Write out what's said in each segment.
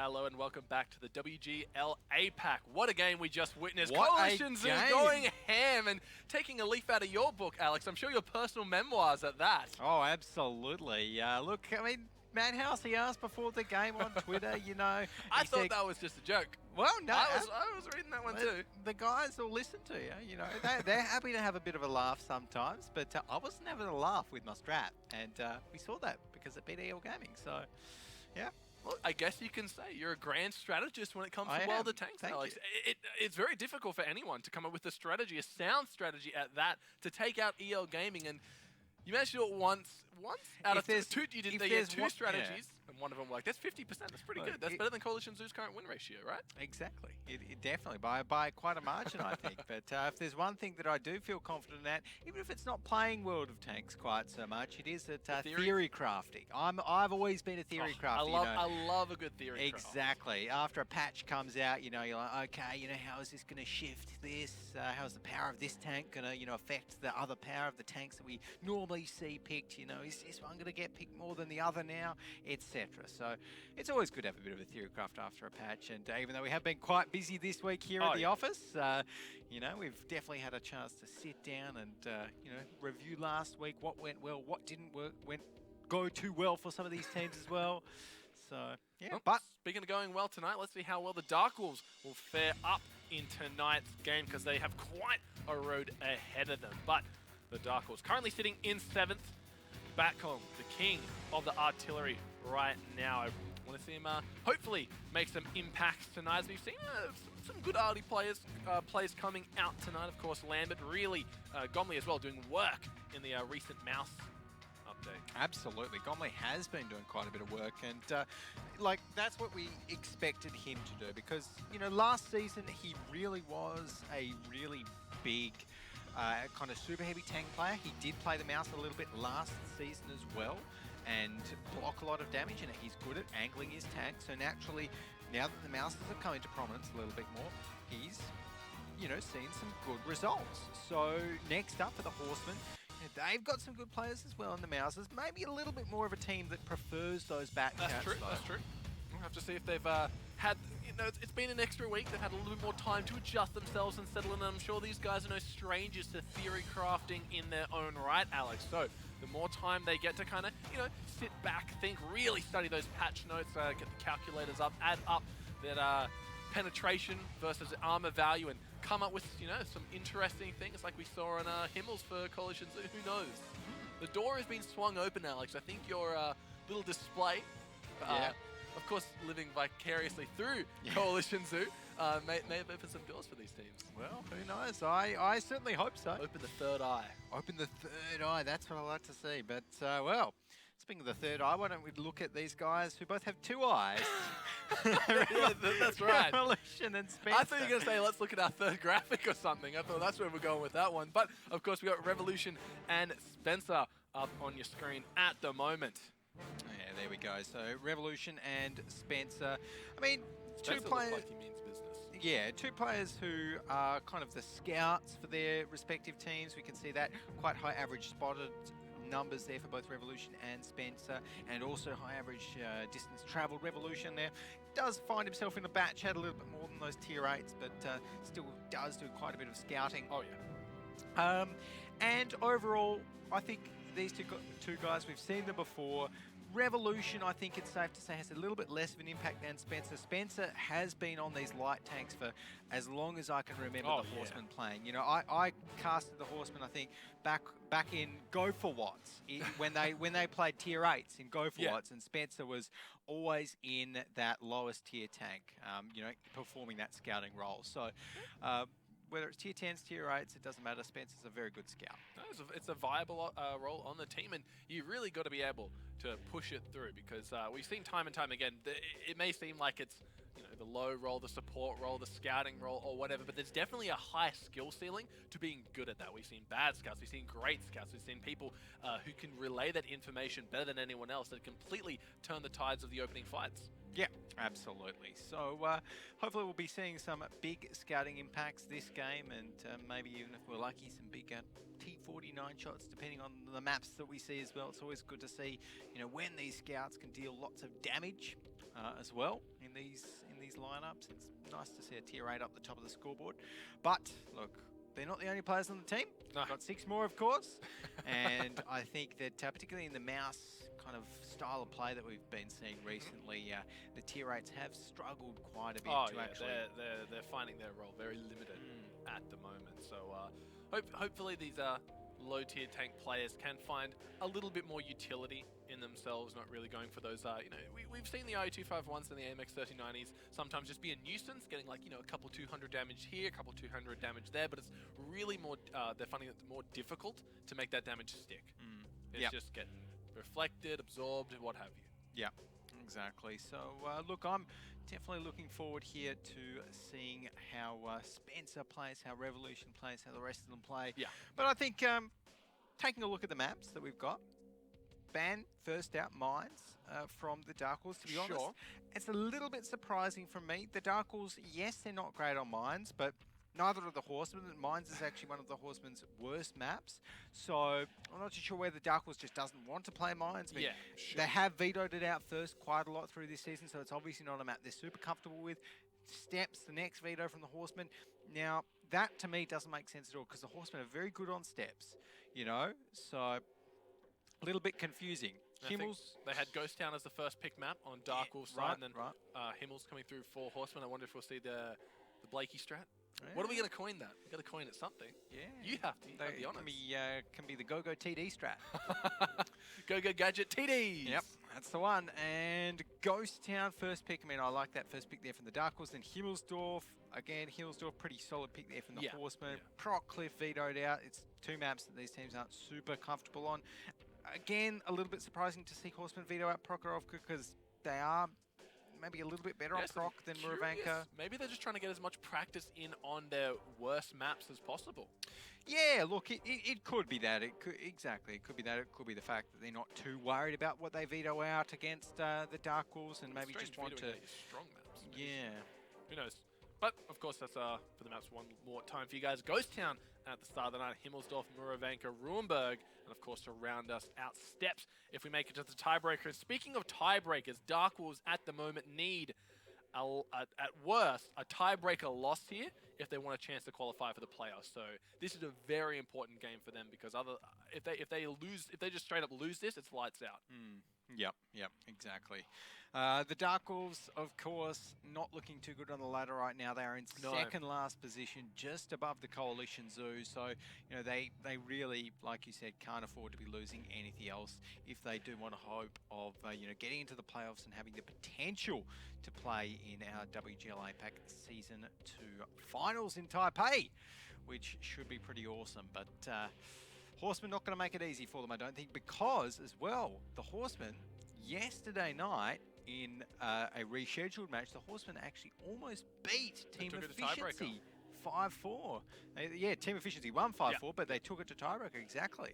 hello, and welcome back to the WGL APAC. What a game we just witnessed. What Coalition Zoo a game. going ham and taking a leaf out of your book, Alex. I'm sure your personal memoirs at that. Oh, absolutely. Look, I mean, Madhouse, he asked before the game on Twitter, you know. I thought that was just a joke. Well, no. I was reading that one too. The guys will listen to you, know. They're happy to have a bit of a laugh sometimes, but I wasn't having a laugh with my strat, and we saw that because it beat Wargaming, so, yeah. Well, I guess you can say you're a grand strategist when it comes to World of Tanks, Alex. It's very difficult for anyone to come up with a strategy, a sound strategy at that, to take out EL Gaming, and you managed to do it once out of two. You did two strategies, and one of them that's 50%. That's pretty good. That's better than Coalition Zoo's current win ratio, right? Exactly. It definitely by quite a margin, I think. But if there's one thing that I do feel confident at, even if it's not playing World of Tanks quite so much, it is at theory crafting. I've always been a theory crafter. I love a good theory. Exactly. After a patch comes out, you're like, okay, how is this going to shift this? How's the power of this tank going to affect the other power of the tanks that we normally see picked? Is this one going to get picked more than the other now, etc. So it's always good to have a bit of a theory craft after a patch, and even though we have been quite busy this week here at the office, we've definitely had a chance to sit down and review last week, what went well, what didn't go too well for some of these teams as well. So yeah, well, but speaking of going well tonight, let's see how well the Darkwolves will fare up in tonight's game, because they have quite a road ahead of them. But the Darkwolves currently sitting in 7th. Batcom, the king of the artillery right now. I want to see him hopefully make some impacts tonight, as we've seen some good arty players coming out tonight. Of course, Lambert, really Gomley as well, doing work in the recent Mouse update. Absolutely. Gomley has been doing quite a bit of work, and that's what we expected him to do, because last season he really was a really big kind of super heavy tank player. He did play the mouse a little bit last season as well and block a lot of damage, and he's good at angling his tank. So naturally, now that the mouses have come into prominence a little bit more, he's seen some good results. So next up for the Horsemen, they've got some good players as well in the mouses. Maybe a little bit more of a team that prefers those bat cats. That's true. We'll have to see if they've had, it's been an extra week. They've had a little bit more time to adjust themselves and settle in. I'm sure these guys are no strangers to theory crafting in their own right, Alex. So the more time they get to kind of, sit back, think, really study those patch notes, get the calculators up, add up that penetration versus armor value, and come up with, some interesting things like we saw on Himmels for Coalition Zoo. Who knows? The door has been swung open, Alex. I think your little display, of course, living vicariously through Coalition Zoo, may have opened some doors for these teams. Well, who knows? I certainly hope so. Open the third eye. Open the third eye. That's what I like to see. But, well, speaking of the third eye, why don't we look at these guys who both have two eyes? Yeah, that's right. Revolution and Spencer. I thought you were going to say, let's look at our third graphic or something. I thought that's where we're going with that one. But, of course, we got Revolution and Spencer up on your screen at the moment. Yeah, there we go. So Revolution and Spencer. I mean, Spencer two players. Looks like he means business. Yeah, two players who are kind of the scouts for their respective teams. We can see that quite high average spotted numbers there for both Revolution and Spencer, and also high average distance travelled. Revolution there does find himself in a bat chat a little bit more than those tier 8s, but still does do quite a bit of scouting. Oh yeah. And overall, I think these two guys, we've seen them before. Revolution, I think it's safe to say, has a little bit less of an impact than Spencer. Spencer has been on these light tanks for as long as I can remember the Horsemen playing. I casted the Horsemen, I think, back in Go for Watts when they played tier 8s in Go for Watts, and Spencer was always in that lowest tier tank, performing that scouting role. So. Whether it's tier 10s, tier 8s, it doesn't matter. Spencer's a very good scout. No, it's a viable role on the team, and you've really got to be able to push it through, because we've seen time and time again, it may seem like it's the low role, the support role, the scouting role, or whatever, but there's definitely a high skill ceiling to being good at that. We've seen bad scouts, we've seen great scouts, we've seen people who can relay that information better than anyone else, that completely turn the tides of the opening fights. Yeah, absolutely. So hopefully we'll be seeing some big scouting impacts this game, and maybe even if we're lucky, some big T49 shots, depending on the maps that we see as well. It's always good to see, when these scouts can deal lots of damage as well in these lineups. It's nice to see a tier 8 up the top of the scoreboard. But look, they're not the only players on the team. No. We've got 6 more, of course. And I think that particularly in the mouse kind of style of play that we've been seeing recently, the tier 8s have struggled quite a bit to actually. They're finding their role very limited at the moment. So hopefully these low tier tank players can find a little bit more utility in themselves, not really going for those, we've seen the IO251s and the AMX 3090s sometimes just be a nuisance, getting like, a couple 200 damage here, a couple 200 damage there, but it's really more, they're finding it more difficult to make that damage stick. It's just getting reflected, absorbed, what have you. Yeah, exactly. So look, I'm definitely looking forward here to seeing how Spencer plays, how Revolution plays, how the rest of them play. Yeah. But I think taking a look at the maps that we've got, ban first out Mines from the Darkwolves, to be honest. It's a little bit surprising for me. The Darkwolves, yes, they're not great on Mines, but neither are the Horsemen. Mines is actually one of the Horsemen's worst maps. So I'm not too sure whether Darkwolves just doesn't want to play Mines. But they have vetoed it out first quite a lot through this season, so it's obviously not a map they're super comfortable with. Steps, the next veto from the Horsemen. Now, that to me doesn't make sense at all, because the Horsemen are very good on steps, so a little bit confusing. Himmels, they had Ghost Town as the first pick map on Darkwolves side, and then Himmels coming through for Horsemen. I wonder if we'll see the Blakey strat. Yeah. What are we going to coin that? We've got to coin it something. Yeah. You have to. You have to be honest. Can be the Go-Go TD strat. Go-Go Gadget TD. Yep, that's the one. And Ghost Town first pick. I mean, I like that first pick there from the Darkwolves. Then Himmelsdorf. Again, Himmelsdorf, pretty solid pick there from the Horsemen. Yeah. Proc Cliff vetoed out. It's 2 maps that these teams aren't super comfortable on. Again, a little bit surprising to see Horsemen veto out Prokhorov, because they are maybe a little bit better on proc than Muravanka. Maybe they're just trying to get as much practice in on their worst maps as possible. Yeah, look, it could be that. It could be that. It could be the fact that they're not too worried about what they veto out against the Darkwolves, and maybe just want to strong maps. Yeah. Who knows? But of course, that's for the maps one more time for you guys. Ghost Town at the start of the night. Himmelsdorf, Muravanka, Ruenberg, and of course to round us out, Steps if we make it to the tiebreaker. And speaking of tiebreakers, Darkwolves at the moment need at worst a tiebreaker loss here if they want a chance to qualify for the playoffs. So this is a very important game for them, because if they just straight up lose this, it's lights out. Yep, exactly. The Darkwolves, of course, not looking too good on the ladder right now. They are in second last position, just above the Coalition Zoo. So, they really, like you said, can't afford to be losing anything else if they do want to hope of, getting into the playoffs and having the potential to play in our WGL APAC Season 2 finals in Taipei, which should be pretty awesome. But Horsemen not going to make it easy for them, I don't think, because, as well, the Horsemen, yesterday night, in a rescheduled match, the Horsemen actually almost beat Team Efficiency 5-4. Team Efficiency won 5-4, but they took it to tiebreaker, exactly.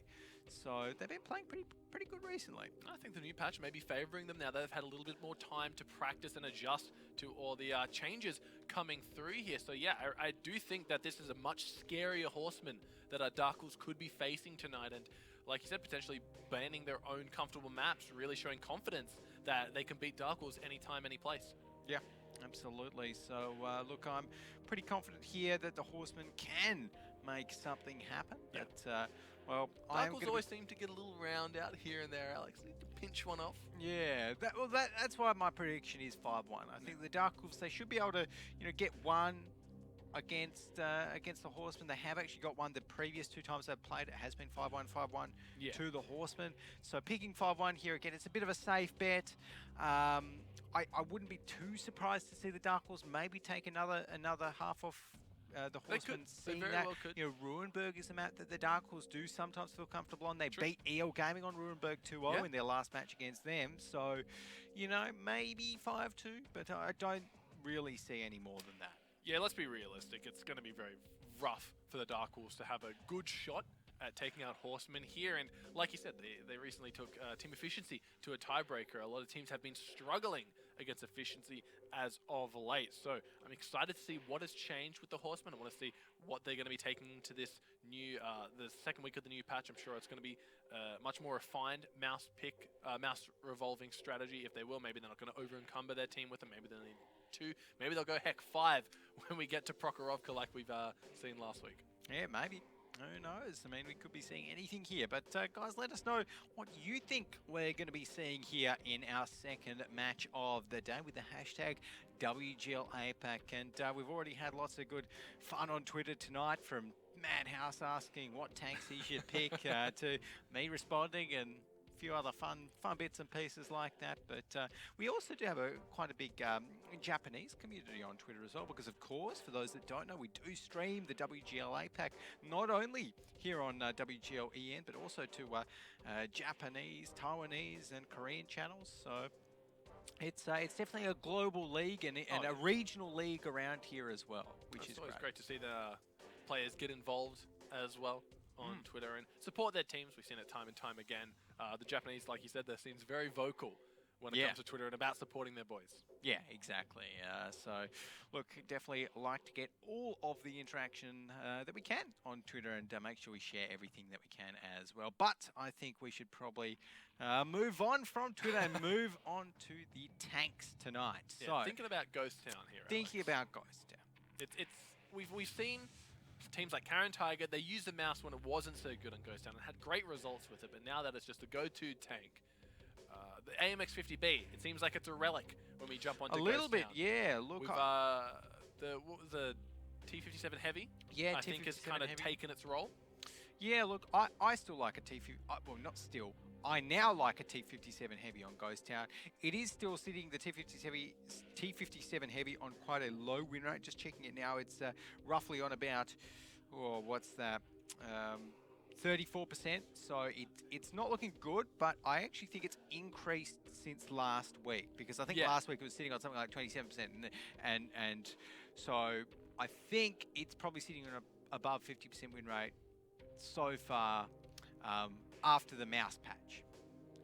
So they've been playing pretty good recently. I think the new patch may be favouring them now. They've had a little bit more time to practice and adjust to all the changes coming through here. So yeah, I do think that this is a much scarier Horseman that our Darkwolves could be facing tonight. And like you said, potentially banning their own comfortable maps, really showing confidence that they can beat Darkwolves anytime, any place. Yeah, absolutely. So look, I'm pretty confident here that the Horsemen can make something happen. Yeah. But well, Darkwolves always seem to get a little round out here and there, Alex. Need to pinch one off. Yeah, that's why my prediction is 5-1. I think the Darkwolves, they should be able to, get one against the Horsemen. They have actually got one the previous 2 times they've played. It has been 5-1, 5-1 to the Horsemen. So picking 5-1 here again, it's a bit of a safe bet. I wouldn't be too surprised to see the Darkwolves maybe take another half off the Horsemen. They very well could. Ruenberg is a map that the Darkwolves do sometimes feel comfortable on. They beat EL Gaming on Ruenberg 2-0 in their last match against them. So, maybe 5-2, but I don't really see any more than that. Yeah, let's be realistic. It's going to be very rough for the Darkwolves to have a good shot at taking out Horsemen here. And like you said, they recently took Team Efficiency to a tiebreaker. A lot of teams have been struggling against Efficiency as of late. So I'm excited to see what has changed with the Horsemen. I want to see what they're going to be taking to this new, the second week of the new patch. I'm sure it's going to be much more refined mouse revolving strategy. If they will, maybe they're not going to over-encumber their team with them. Maybe they need Heck 2. Maybe they'll go Heck 5 when we get to Prokhorovka like we've seen last week. Yeah, maybe. Who knows? I mean, we could be seeing anything here. But guys, let us know what you think we're going to be seeing here in our second match of the day with the hashtag WGL APAC. And we've already had lots of good fun on Twitter tonight, from Madhouse asking what tanks he should pick to me responding and a few other fun bits and pieces like that. But we also do have quite a big Japanese community on Twitter as well, because of course, for those that don't know, we do stream the WGL APAC not only here on WGL EN, but also to Japanese, Taiwanese and Korean channels. So it's definitely a global league and a regional league around here as well, which is always great to see the players get involved as well on Twitter and support their teams. We've seen it time and time again. The Japanese, like you said, there seems very vocal when it comes to Twitter and about supporting their boys. Yeah, exactly. So, look, definitely like to get all of the interaction that we can on Twitter and make sure we share everything that we can as well. But I think we should probably move on from Twitter and move on to the tanks tonight. Yeah, so, thinking about Ghost Town here, thinking Alex. about Ghost Town. We've seen teams like Karen Tiger, they used the mouse when it wasn't so good on Ghost Town and had great results with it, but now that it's just a go-to tank, the AMX-50B, it seems like it's a relic when we jump onto Ghost Town. A little bit, yeah. Look, We've, what was the T-57 Heavy? Yeah, I think has kind of taken its role. Yeah, look, I still like a T-50, well, not still. I now like a T-57 Heavy on Ghost Town. It is still sitting, the T-57 Heavy, on quite a low win rate. Just checking it now, it's roughly on about, what's that, 34%. So it's not looking good, but I actually think it's increased since last week, because I think last week it was sitting on something like 27%, and so I think it's probably sitting on above 50% win rate so far. After the mouse patch.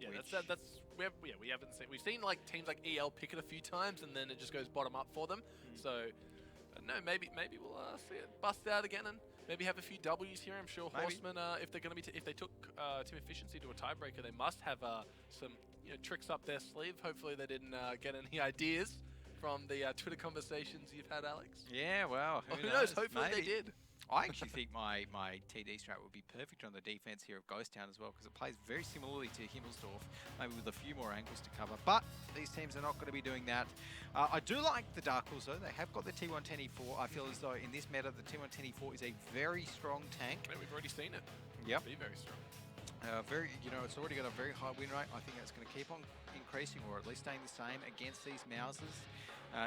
Yeah, we haven't seen. We've seen like teams like EL pick it a few times, and then it just goes bottom up for them. So no, maybe we'll see it bust out again, and maybe have a few W's here. I'm sure Horsemen, if they're going to be, if they took team efficiency to a tiebreaker, they must have some tricks up their sleeve. Hopefully, they didn't get any ideas from the Twitter conversations you've had, Alex. Yeah, well, who knows? Hopefully, they did. I actually think my TD strat would be perfect on the defense here of Ghost Town as well, because it plays very similarly to Himmelsdorf, maybe with a few more angles to cover. But these teams are not going to be doing that. I do like the Darkwolves though. They have got the T110E4. I feel as though in this meta, the T110E4 is a very strong tank. Yeah, we've already seen it. Yep. Be very strong. It's already got a very high win rate. I think that's going to keep on increasing, or at least staying the same against these Mouses.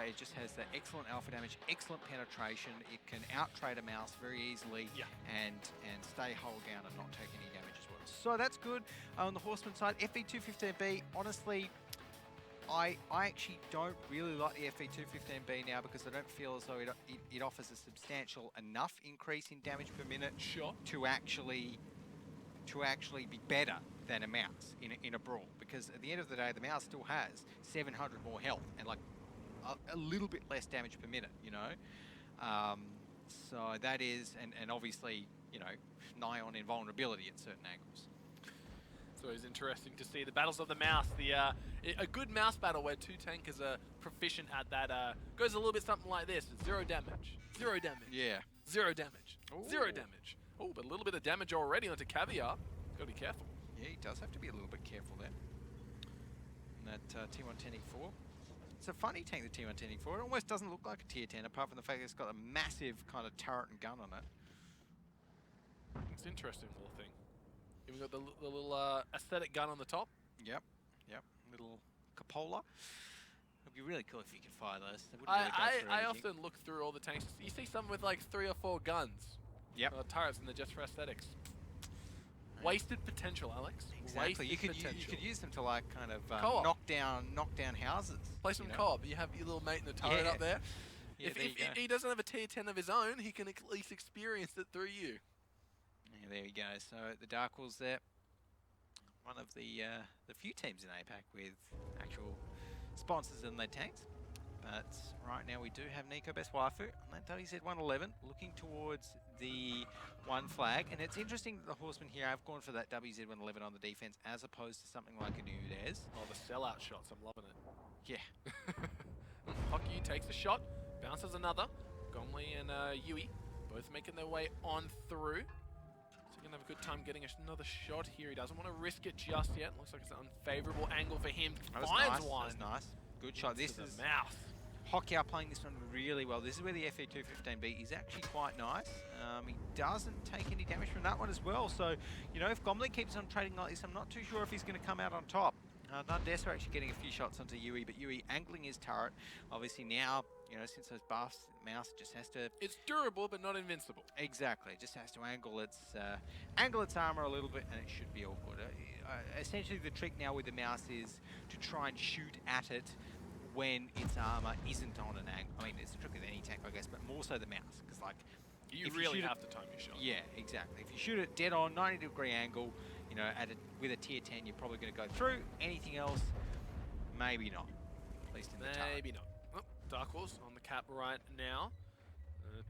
It just has the excellent alpha damage, excellent penetration. It can out-trade a mouse very easily and stay hull down and not take any damage as well. So that's good. On the Horseman side, FV215B, honestly, I actually don't really like the FV215B now, because I don't feel as though it offers a substantial enough increase in damage per minute to actually be better than a mouse in a brawl. Because at the end of the day, the mouse still has 700 more health and like a little bit less damage per minute, so that is, and obviously, nigh on invulnerability at certain angles. So it's interesting to see the battles of the mouse. A good mouse battle where two tankers are proficient at that goes a little bit something like this: 0 damage, 0 damage, 0 damage, 0 damage. Oh, but a little bit of damage already onto Caviar. Got to be careful. Yeah, he does have to be a little bit careful there. And that T110E4. It's a funny tank, the T110E4. It almost doesn't look like a tier 10, apart from the fact that it's got a massive kind of turret and gun on it. It's an interesting little thing. We've got the little aesthetic gun on the top. Yep. Little cupola. It'd be really cool if you could fire those. I often look through all the tanks. You see some with like 3 or 4 guns. Yep. Turrets, and they're just for aesthetics. Wasted potential, Alex. Exactly. You could use them to like kind of knock down houses. Play some co-op. You have your little mate in the turret up there. Yeah, if he doesn't have a tier 10 of his own, he can at least experience it through you. Yeah, there we go. So the Darkwolves there, one of the few teams in APAC with actual sponsors in their tanks. But right now we do have Nico Best Waifu on that WZ111, looking towards the 1 flag. And it's interesting that the Horsemen here have gone for that WZ111 on the defense, as opposed to something like a Nudez. Oh, the sellout shots, I'm loving it. Yeah. Hockey takes a shot, bounces another. Gomli and Yui both making their way on through. So gonna have a good time getting another shot here. He doesn't want to risk it just yet. Looks like it's an unfavorable angle for him. Finds one. That was nice. Good shot. This is mouth. Hockey are playing this one really well. This is where the FE215B is actually quite nice. He doesn't take any damage from that one as well. So, you know, if Gomli keeps on trading like this, I'm not too sure if he's going to come out on top. Nundes are actually getting a few shots onto Yui, but Yui angling his turret. Obviously now, you know, since those buffs, the mouse just has to... It's durable, but not invincible. Exactly. It just has to angle its armor a little bit, and it should be all good. Essentially, the trick now with the mouse is to try and shoot at it when its armor isn't on an angle. I mean, it's a trick with any tank, I guess, but more so the mouse, because like you really have to time your shot. Yeah, exactly. If you shoot it dead on 90-degree angle, you know, with a tier 10, you're probably going to go through. Anything else, maybe not. At least in the turret. Maybe not. Oh, Darkwolves on the cap right now.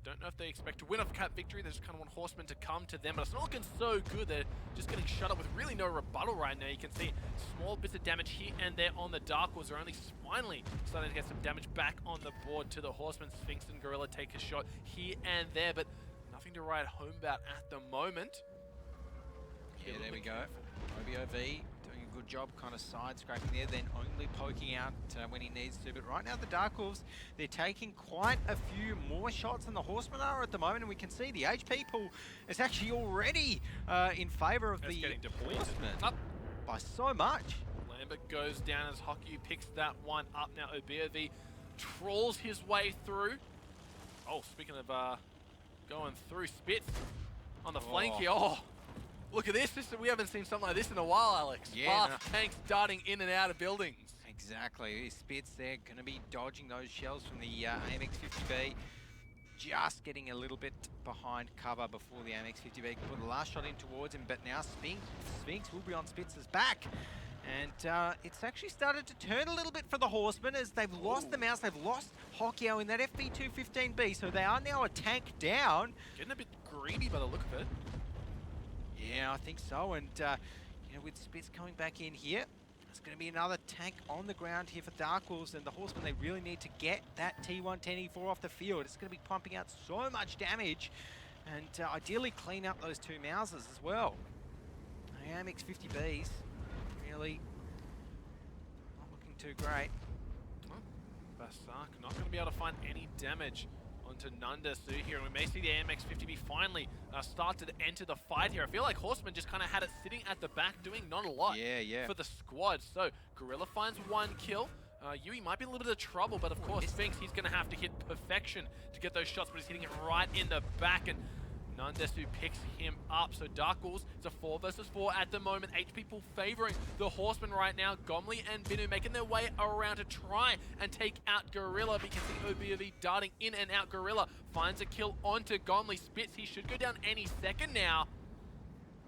Don't know if they expect to win off cap victory. They just kind of want Horsemen to come to them, but it's not looking so good. They're just getting shut up with really no rebuttal right now. You can see small bits of damage here and there on the Darkwolves. They're only finally starting to get some damage back on the board to the Horsemen. Sphinx and Gorilla take a shot here and there, but nothing to write home about at the moment. Yeah, there we go. OBOV doing a good job kind of side scraping there, then only poking out when he needs to. But right now the Darkwolves, they're taking quite a few more shots than the Horsemen are at the moment, and we can see the HP pool is actually already in favour of the Horsemen by so much. Lambert goes down as Hockey picks that one up. Now OBOV trawls his way through. Oh, speaking of going through, Spitz on the flank here. Oh. Look at this. We haven't seen something like this in a while, Alex. Yeah, fast tanks darting in and out of buildings. Exactly. Spitz there going to be dodging those shells from the AMX-50B. Just getting a little bit behind cover before the AMX-50B can put the last shot in towards him. But now Sphinx will be on Spitz's back. And it's actually started to turn a little bit for the Horsemen as they've lost the mouse. They've lost Hokkyo in that FB215B. So they are now a tank down. Getting a bit greedy by the look of it. Yeah, I think so, and you know, with Spitz coming back in here, there's going to be another tank on the ground here for Darkwolves, and the Horsemen, they really need to get that T110E4 off the field. It's going to be pumping out so much damage, and ideally clean up those two Mouses as well. The AMX-50Bs, really not looking too great. Basak not going to be able to find any damage onto Nundasu here, and we may see the AMX-50B finally start to enter the fight here. I feel like Horsemen just kind of had it sitting at the back doing not a lot for the squad. So Gorilla finds one kill. Yui might be in a little bit of trouble, but of course Sphinx, he's going to have to hit perfection to get those shots, but he's hitting it right in the back, and Nundasu picks him up. So Darkwolves, it's a 4 versus 4 at the moment. HP pool favoring the Horsemen right now. Gomli and Binu making their way around to try and take out Gorilla. But you can see OBOV darting in and out. Gorilla finds a kill onto Gomli. Spitz, he should go down any second now.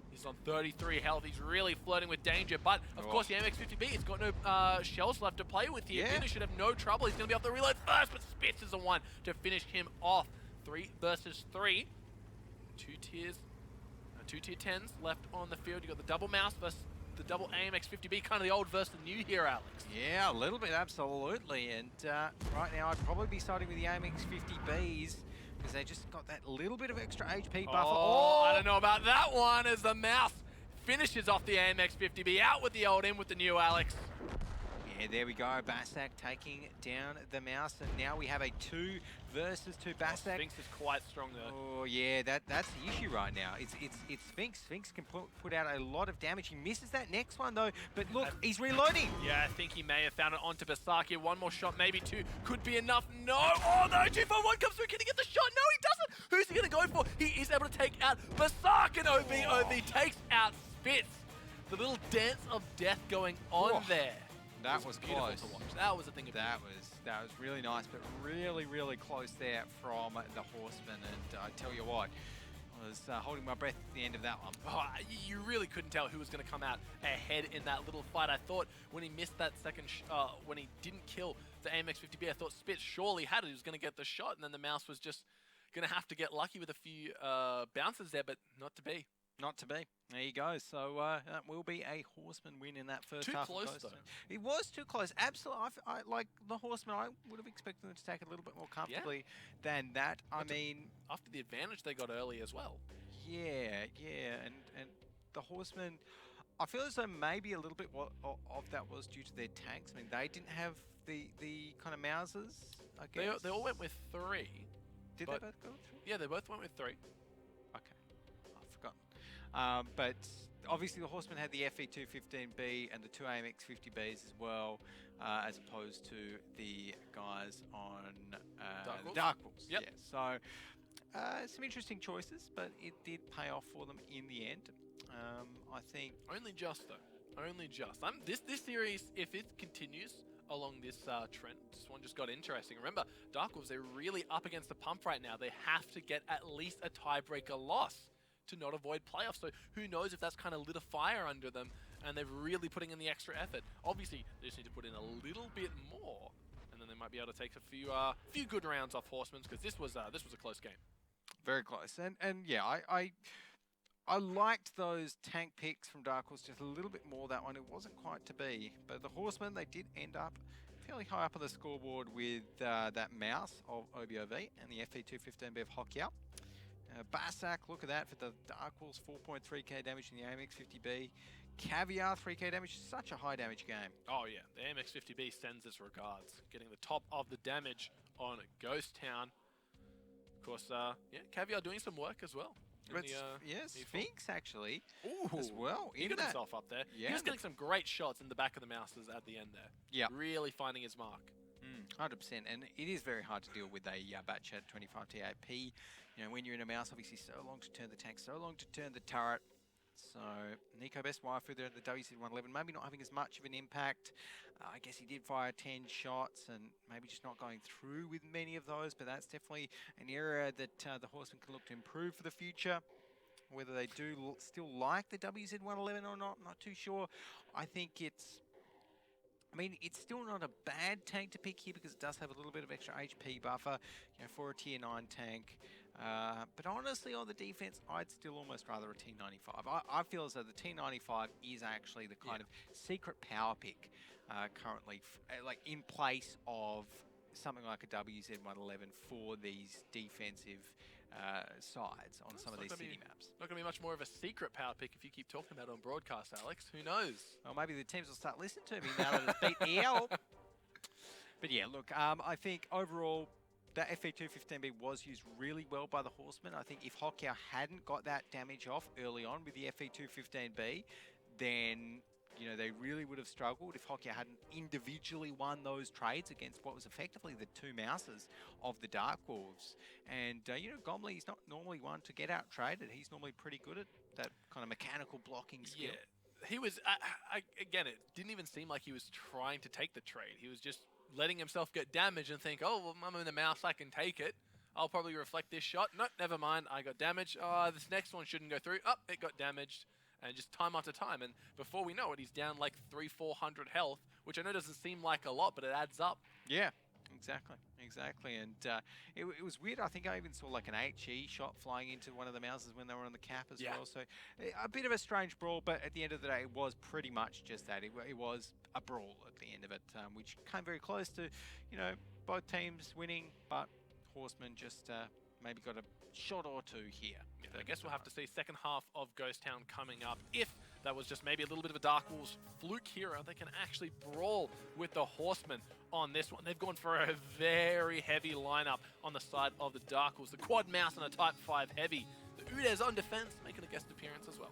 He's on 33 health. He's really flirting with danger. But, of course, the MX-50B, it's got no shells left to play with here. Binu should have no trouble. He's going to be off the reload first, but Spitz is the one to finish him off. 3 versus 3. Two tier 10s left on the field. You got the double mouse versus the double AMX-50B, kind of the old versus the new here, Alex. Yeah, a little bit, absolutely. And right now, I'd probably be starting with the AMX-50Bs because they just got that little bit of extra HP buffer. Oh, I don't know about that one as the mouse finishes off the AMX-50B. Out with the old, in with the new, Alex. Yeah, there we go. Basak taking down the mouse, and now we have a 2 versus 2 Basak. Sphinx is quite strong though. Oh yeah, that's the issue right now. It's Sphinx. Sphinx can put out a lot of damage. He misses that next one though, but look, he's reloading. Yeah, I think he may have found it onto Basak here. One more shot, maybe 2 could be enough. No! Oh no! 2-4-1 comes through. Can he get the shot? No, he doesn't. Who's he gonna go for? He is able to take out Basak, and OBOV takes out Spitz. The little dance of death going on there. That was close. To watch. That was a thing of that was really nice, but really close there from the Horsemen. And I tell you what, I was holding my breath at the end of that one. Oh, you really couldn't tell who was going to come out ahead in that little fight. I thought when he missed that second, when he didn't kill the AMX-50B, I thought Spitz surely had it. He was going to get the shot, and then the mouse was just going to have to get lucky with a few bounces there, but not to be. Not to be. There you go. So that will be a Horseman win in that first Too half. close, of Ghost though. Town. It was too close. Absolutely. I like the Horsemen. I would have expected them to take it a little bit more comfortably than that. I mean, after the advantage they got early as well. yeah, and the Horsemen. I feel as though maybe a little bit of that was due to their tanks. I mean, they didn't have the kind of Mausers. I guess They all went with 3. Did they both go with 3? Yeah, they both went with 3. Okay, I've forgotten. But obviously the Horsemen had the FE215B and the 2 AMX50Bs as well, as opposed to the guys on the Darkwolves. Yep. Yeah, so some interesting choices, but it did pay off for them in the end. I think only just though. Only just. This series, if it continues along this trend, this one just got interesting. Remember, Darkwolves, they're really up against the pump right now. They have to get at least a tiebreaker loss to not avoid playoffs. So who knows if that's kind of lit a fire under them and they're really putting in the extra effort. Obviously, they just need to put in a little bit more, and then they might be able to take a few good rounds off Horsemen, because this was a close game. Very close. And yeah, I liked those tank picks from Darkwolves just a little bit more. That one, it wasn't quite to be. But the Horsemen, they did end up fairly high up on the scoreboard with that mouse of OBOV and the FE215B of Hokia. Barsack, look at that for the Darkwolves, 4.3k damage in the AMX50B. Caviar, 3k damage, such a high damage game. Oh yeah, the AMX50B sends its regards. Getting the top of the damage on Ghost Town. Of course, yeah, Caviar doing some work as well. Yes, Sphinx actually Ooh, as well. He got himself up there. Yeah, he was getting some great shots in the back of the mouses at the end there. Yeah. Really finding his mark. 100%, and it is very hard to deal with a Batchat 25 TAP. You know, when you're in a mouse, obviously so long to turn the tank, so long to turn the turret. So Nico best waifu there at the WC111, maybe not having as much of an impact. I guess he did fire 10 shots and maybe just not going through with many of those, but that's definitely an area that the Horsemen can look to improve for the future. Whether they do still like the WZ111 or not, I'm not too sure. I think it's still not a bad tank to pick here because it does have a little bit of extra HP buffer, you know, for a tier 9 tank. But honestly, on the defense, I'd still almost rather a T95. I feel as though the T95 is actually the kind of secret power pick currently, like in place of something like a WZ111 for these defensive sides on some of these city maps. Not going to be much more of a secret power pick if you keep talking about it on broadcast, Alex. Who knows? Well, maybe the teams will start listening to me now that it's beat the L. But yeah, look, I think overall, that FE215B was used really well by the Horsemen. I think if Hokia hadn't got that damage off early on with the FE215B, then, you know, they really would have struggled if Hokia hadn't individually won those trades against what was effectively the 2 mouses of the Darkwolves. And, you know, Gomley is not normally one to get out traded. He's normally pretty good at that kind of mechanical blocking skill. Yeah, he was, again, it didn't even seem like he was trying to take the trade. He was just letting himself get damaged and think, oh, well, I'm in the mouse, I can take it. I'll probably reflect this shot. Nope, never mind, I got damaged. Oh, this next one shouldn't go through. Oh, it got damaged. And just time after time. And before we know it, he's down like 300-400 health, which I know doesn't seem like a lot, but it adds up. Yeah, exactly. And it was weird. I think I even saw like an HE shot flying into one of the mouses when they were on the cap as well. So a bit of a strange brawl, but at the end of the day, it was pretty much just that. It was a brawl at the end of it, which came very close to, you know, both teams winning, but Horsemen just maybe got a shot or two here. Yeah, I guess we'll have to see second half of Ghost Town coming up. If that was just maybe a little bit of a Darkwolves fluke hero, they can actually brawl with the Horsemen on this one. They've gone for a very heavy lineup on the side of the Darkwolves. The quad mouse and a Type 5 heavy. The Udes on defense, making a guest appearance as well.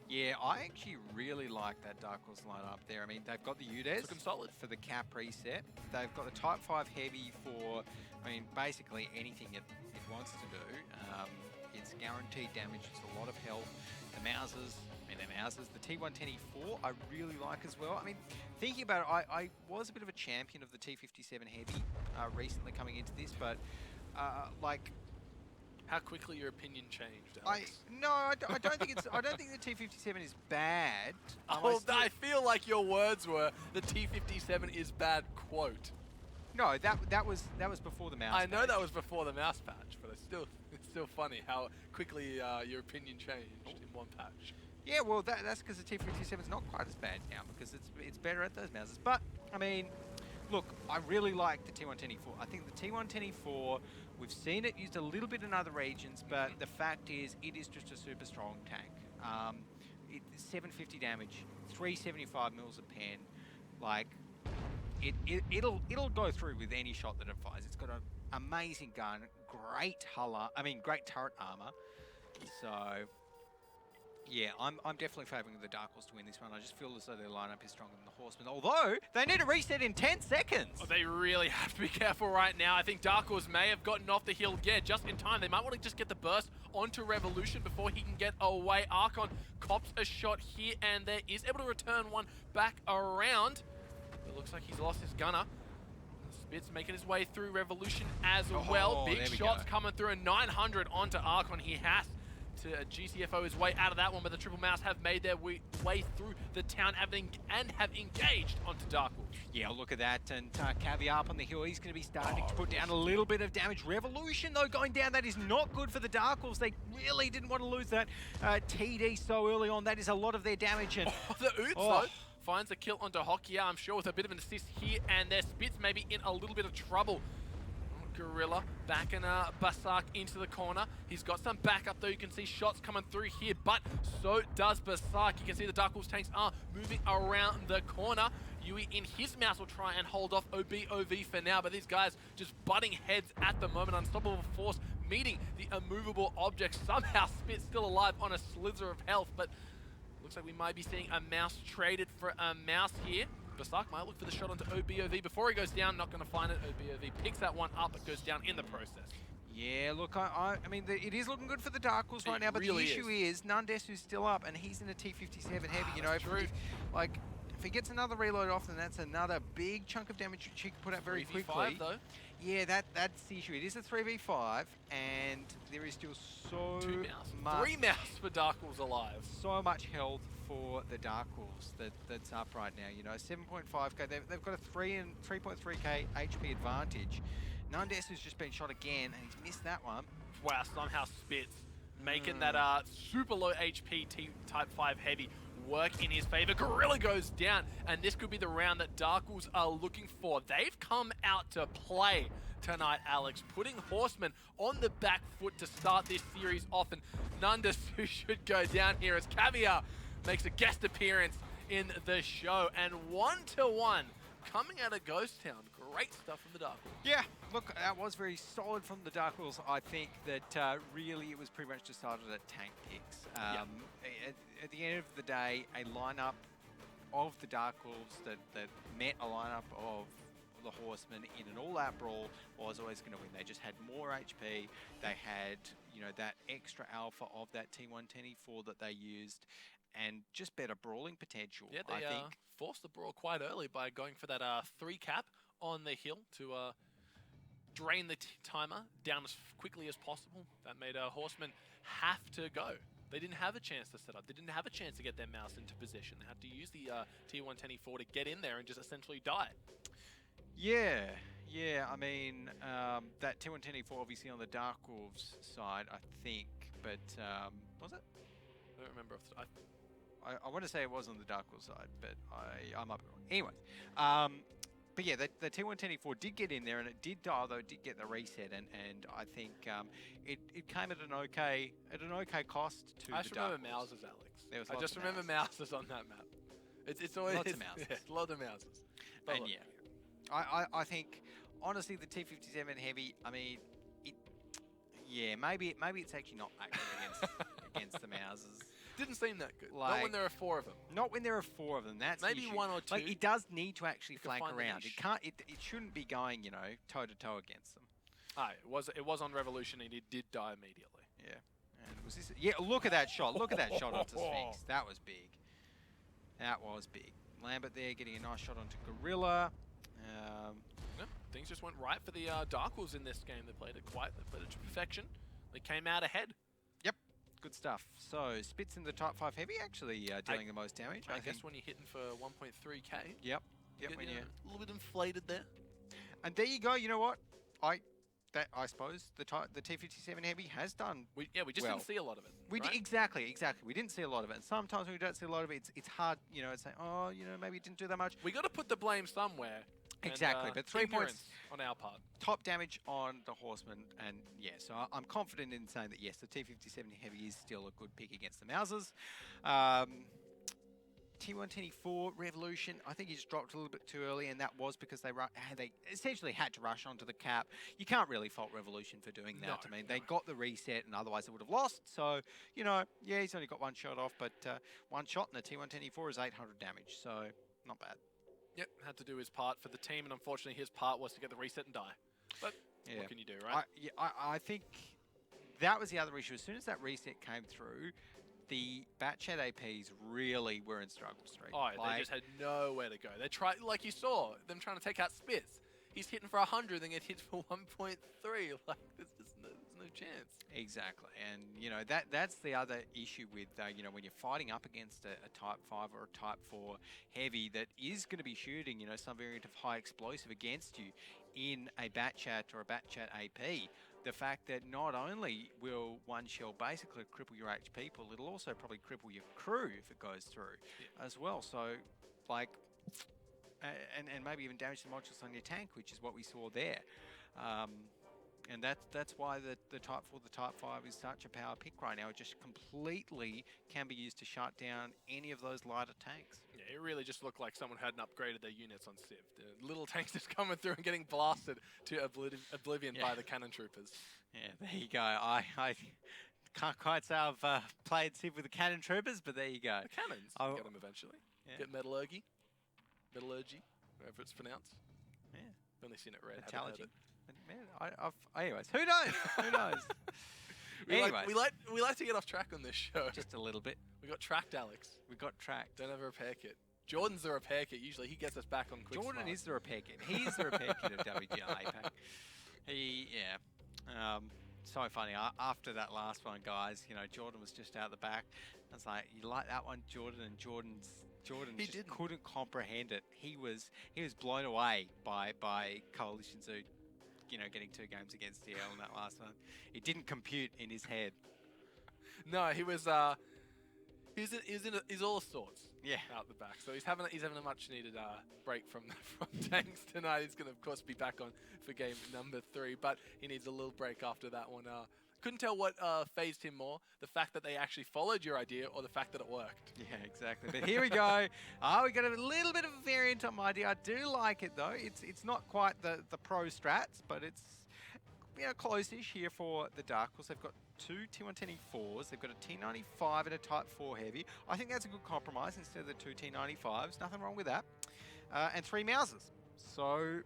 Yeah, I actually really like that Darkwolves lineup there. I mean, they've got the Udes looking solid for the cap reset. They've got the Type 5 heavy for, I mean, basically anything it wants to do. It's guaranteed damage, it's a lot of health. The Mausers, the T110E4 I really like as well. I mean, thinking about it, I was a bit of a champion of the T57 heavy recently coming into this, but like, how quickly your opinion changed, Alex? I don't think it's. I don't think the T57 is bad. I feel like your words were the T57 is bad. Quote. No, that was before the mouse. I know patch. that was before the mouse patch, but it still still funny how quickly your opinion changed in one patch. Yeah, well, that's because the T57 is not quite as bad now because it's better at those Mausers. But I mean, look, I really like the T124. I think the T124, we've seen it used a little bit in other regions, but the fact is, it is just a super strong tank. It's 750 damage, 375 mils a pen. Like, it'll go through with any shot that it fires. It's got an amazing gun, great great turret armor. So yeah, I'm definitely favouring the Darkwolves to win this one. I just feel as though their lineup is stronger than the Horsemen. Although, they need a reset in 10 seconds. Oh, they really have to be careful right now. I think Darkwolves may have gotten off the hill, yeah, just in time. They might want to just get the burst onto Revolution before he can get away. Archon cops a shot here, and there is able to return one back around. It looks like he's lost his gunner. Spitz making his way through Revolution as well. Big shots coming through, and 900 onto Archon. He has to GCFO his way out of that one, but the Triple Mouse have made their way through the town and have engaged onto Darkwolves. Yeah, look at that, and Caviar up on the hill, he's going to be starting to put down a little bit of damage. Revolution, though, going down, that is not good for the Darkwolves. They really didn't want to lose that TD so early on. That is a lot of their damage. And the Oots, though, finds a kill onto Hokia, I'm sure, with a bit of an assist here, and their Spitz may be in a little bit of trouble. Gorilla backing Basak into the corner. He's got some backup though. You can see shots coming through here, but so does Basak. You can see the Darkwolves tanks are moving around the corner. Yui in his mouse will try and hold off OBOV for now, but these guys just butting heads at the moment. Unstoppable force meeting the immovable object. Somehow Spit's still alive on a slither of health, but looks like we might be seeing a mouse traded for a mouse here. Basak might look for the shot onto OBOV before he goes down. Not going to find it. OBOV picks that one up, but goes down in the process. Yeah, look, I mean, it is looking good for the Darkwolves right now, but really the issue is Nundesu's still up, and he's in a T57 heavy. You know, if he gets another reload off, then that's another big chunk of damage which he can put out very quickly. Though. Yeah, that's the issue. It is a 3v5, and there is still so much. 3 mouse for Darkwolves alive. So much health for the Darkwolves that's up right now. You know, 7.5k. They've got a 3.3k HP advantage. Nundesu's just been shot again, and he's missed that one. Wow, somehow Spitz making that super low HP Type 5 heavy work in his favor. Gorilla goes down, and this could be the round that Darkwolves are looking for. They've come out to play tonight, Alex, putting Horsemen on the back foot to start this series off, and Nundesu should go down here as Caviar makes a guest appearance in the show, and 1-1 coming out of Ghost Town. Great stuff from the Darkwolves. Yeah, look, that was very solid from the Darkwolves. I think that really it was pretty much decided at tank picks. At the end of the day, a lineup of the Darkwolves that met a lineup of the Horsemen in an all-out brawl was always going to win. They just had more HP. They had, you know, that extra alpha of that T124 that they used, and just better brawling potential. Yeah, they forced the brawl quite early by going for that 3 cap on the hill to drain the timer down as quickly as possible. That made Horsemen have to go. They didn't have a chance to set up. They didn't have a chance to get their mouse into position. They had to use the T124 to get in there and just essentially die. Yeah, I mean, that T124 obviously on the Darkwolves side, I think, but was it? I don't remember. I want to say it was on the Darkwolves side, but I might be wrong. Anyways, but yeah, the T124 did get in there, and it did die, although it did get the reset, and I think it came at an okay cost to the Darkwolves. I just remember Mouses, Alex. I just remember Mouses on that map. It's always lots of Mouses. Yeah, lots of Mouses. And yeah, I think honestly the T57 heavy. I mean, maybe it's actually not active against the Mouses. Didn't seem that good. Not when there are 4 of them. Not when there are 4 of them. That's maybe the issue. 1 or 2. Like, it does need to actually flank around. It can't. It shouldn't be going, you know, toe to toe against them. It was on Revolution, and it did die immediately. Yeah. And was this? Yeah. Look at that shot. Look at that shot onto Sphinx. That was big. That was big. Lambert there getting a nice shot onto Gorilla. Things just went right for the Darkwolves in this game. They played it quiet. They played it to perfection. They came out ahead. Yep. Good stuff. So Spitz in the Type 5 heavy actually dealing the most damage. I guess when you're hitting for 1.3k. Yep. When you're a little bit inflated there. And there you go. You know what? that I suppose the T57 Heavy has done. We just well. didn't see a lot of it. We right? exactly. We didn't see a lot of it. And sometimes when we don't see a lot of it, it's hard, it's like, oh, maybe it didn't do that much. We got to put the blame somewhere. Exactly, and, but 3 points on our part. Top damage on the Horsemen, and yeah, so I'm confident in saying that yes, the T57 Heavy is still a good pick against the Mousers. T124 Revolution, I think he just dropped a little bit too early, and that was because they essentially had to rush onto the cap. You can't really fault Revolution for doing that. I mean, they got the reset, and otherwise they would have lost. So, yeah, he's only got one shot off, but one shot in the T124 is 800 damage, so not bad. Yep, had to do his part for the team, and unfortunately his part was to get the reset and die. But yeah. What can you do, right? I think that was the other issue. As soon as that reset came through, the Batchat APs really were in struggle street. Oh, they just had nowhere to go. They tried, like you saw, them trying to take out Spitz. He's hitting for 100, then get hit for 1.3. Like, there's no chance. Exactly, and that's the other issue with when you're fighting up against a Type 5 or a Type 4 heavy that is going to be shooting some variant of high explosive against you in a Batchat or a Batchat AP. The fact that not only will one shell basically cripple your HP pool, it'll also probably cripple your crew if it goes through as well. So, like, and maybe even damage the modules on your tank, which is what we saw there. And that's why the Type 4, the Type 5 is such a power pick right now. It just completely can be used to shut down any of those lighter tanks. Yeah, it really just looked like someone hadn't upgraded their units on Civ. The little tanks just coming through and getting blasted to oblivion by the cannon troopers. Yeah, there you go. I can't quite say I've played Civ with the cannon troopers, but there you go. The cannons, you get them eventually. Yeah. Get metallurgy, whatever it's pronounced. Yeah. Only seen it read. Metallurgy. Man, anyways, who knows? Who knows? We like to get off track on this show. Just a little bit. We got tracked, Alex. We got tracked. Don't have a repair kit. Jordan's the repair kit. Usually he gets us back on quick. Jordan is the repair kit. He's the repair kit of WGL APAC. So funny. After that last one, guys, Jordan was just out the back. I was like, you like that one, Jordan? And Jordan just couldn't comprehend it. He was blown away by Coalition Zoo. Getting 2 games against DL in that last one. It didn't compute in his head. No, he was he's all sorts. Yeah. Out the back. So he's having a much needed break from tanks tonight. He's gonna of course be back on for game number 3, but he needs a little break after that one. Couldn't tell what phased him more, the fact that they actually followed your idea or the fact that it worked. Yeah, exactly. But here we go. We got a little bit of a variant on my idea. I do like it though. It's not quite the pro strats, but it's close-ish here for the Darkwolves. They've got 2 T124s. They've got a T95 and a Type 4 Heavy. I think that's a good compromise instead of the 2 T95s. Nothing wrong with that. And 3 Mousers. So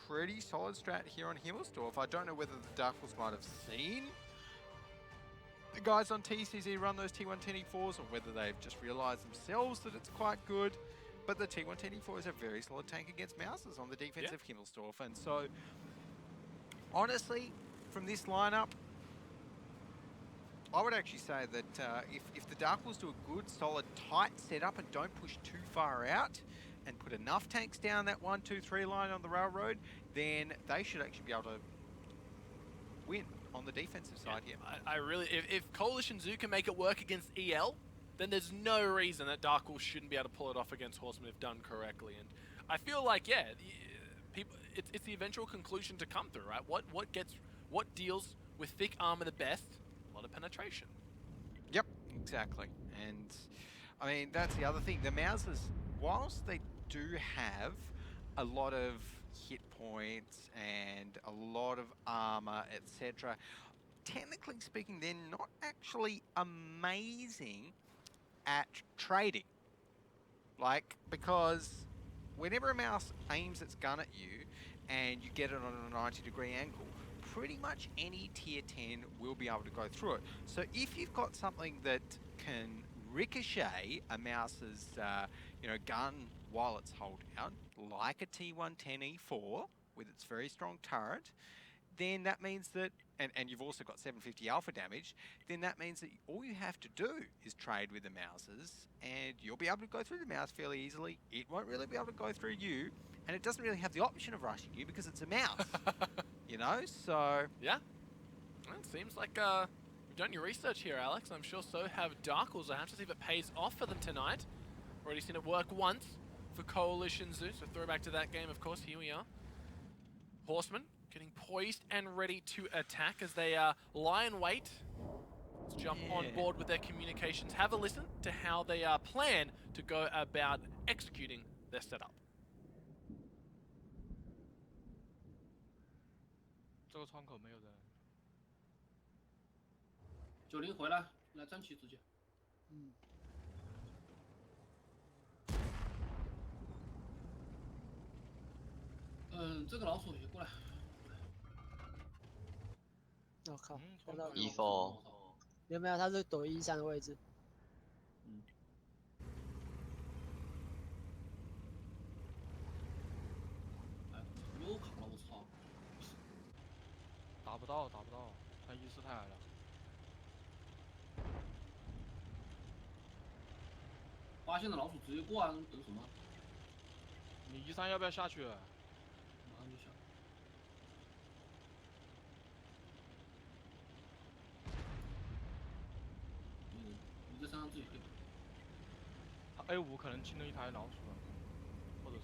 pretty solid strat here on Himmelsdorf. I don't know whether the Darkwolves might have seen the guys on TCZ run those T124s or whether they've just realised themselves that it's quite good. But the T124 is a very solid tank against Mousers on the defense of Himmelsdorf. And so, honestly, from this lineup, I would actually say that if the Darkwolves do a good, solid, tight setup and don't push too far out and put enough tanks down that 1, 2, 3 line on the railroad, then they should actually be able to win on the defensive side here. I really, if Coalition Zoo can make it work against EL, then there's no reason that Darkwolves shouldn't be able to pull it off against Horsemen if done correctly. And I feel like, people, it's the eventual conclusion to come through, right? What deals with thick armor the best? A lot of penetration. Yep, exactly. And I mean, that's the other thing. The Mousers, whilst they do have a lot of hit points and a lot of armor, etc., technically speaking, they're not actually amazing at trading. Like, because whenever a mouse aims its gun at you and you get it on a 90-degree angle, pretty much any tier 10 will be able to go through it. So if you've got something that can ricochet a mouse's gun while it's hold out, like a T110E4 with its very strong turret, then that means that, and you've also got 750 alpha damage, then that means that all you have to do is trade with the mouses and you'll be able to go through the mouse fairly easily. It won't really be able to go through you, and it doesn't really have the option of rushing you because it's a mouse. you know, so... Yeah. Well, it seems like you've done your research here, Alex. I'm sure so have Darkwolves. I have to see if it pays off for them tonight. Already seen it work once for Coalition Zeus. So throwback to that game, of course. Here we are. Horsemen getting poised and ready to attack as they lie in wait. Let's jump on board with their communications. Have a listen to how they plan to go about executing their setup. 这个窗口没有人。90回来，来站起直接。这个老鼠也过来。我靠，嗯，看到一4有没有？他是躲1、3的位置。哎，又卡了，我操！打不到，打不到，他意识太矮了。发现了老鼠直接过啊，等什么？你13要不要下去？马上就下。你在山上自己可以。他 A5可能进了一台老鼠了，或者是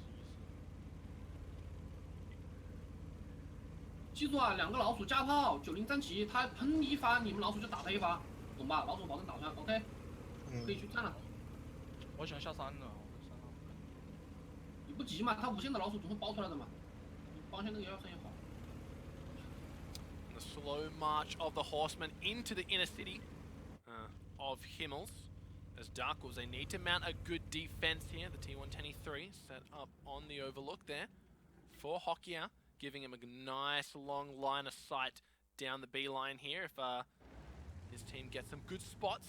记住啊，2个老鼠加炮，90站齐，他喷你一发，你们老鼠就打他一发，懂吧？老鼠保证打穿 ，OK，可以去站了。我想下山了，我在山上。你不急嘛，他无限的老鼠总会包出来的嘛。方向那个要声音好。 The slow march of the Horsemen into the inner city of Himmels. As Darkwolves, they need to mount a good defense here. The T123 set up on the overlook there for Hokia, giving him a nice long line of sight down the B line here. If his team gets some good spots,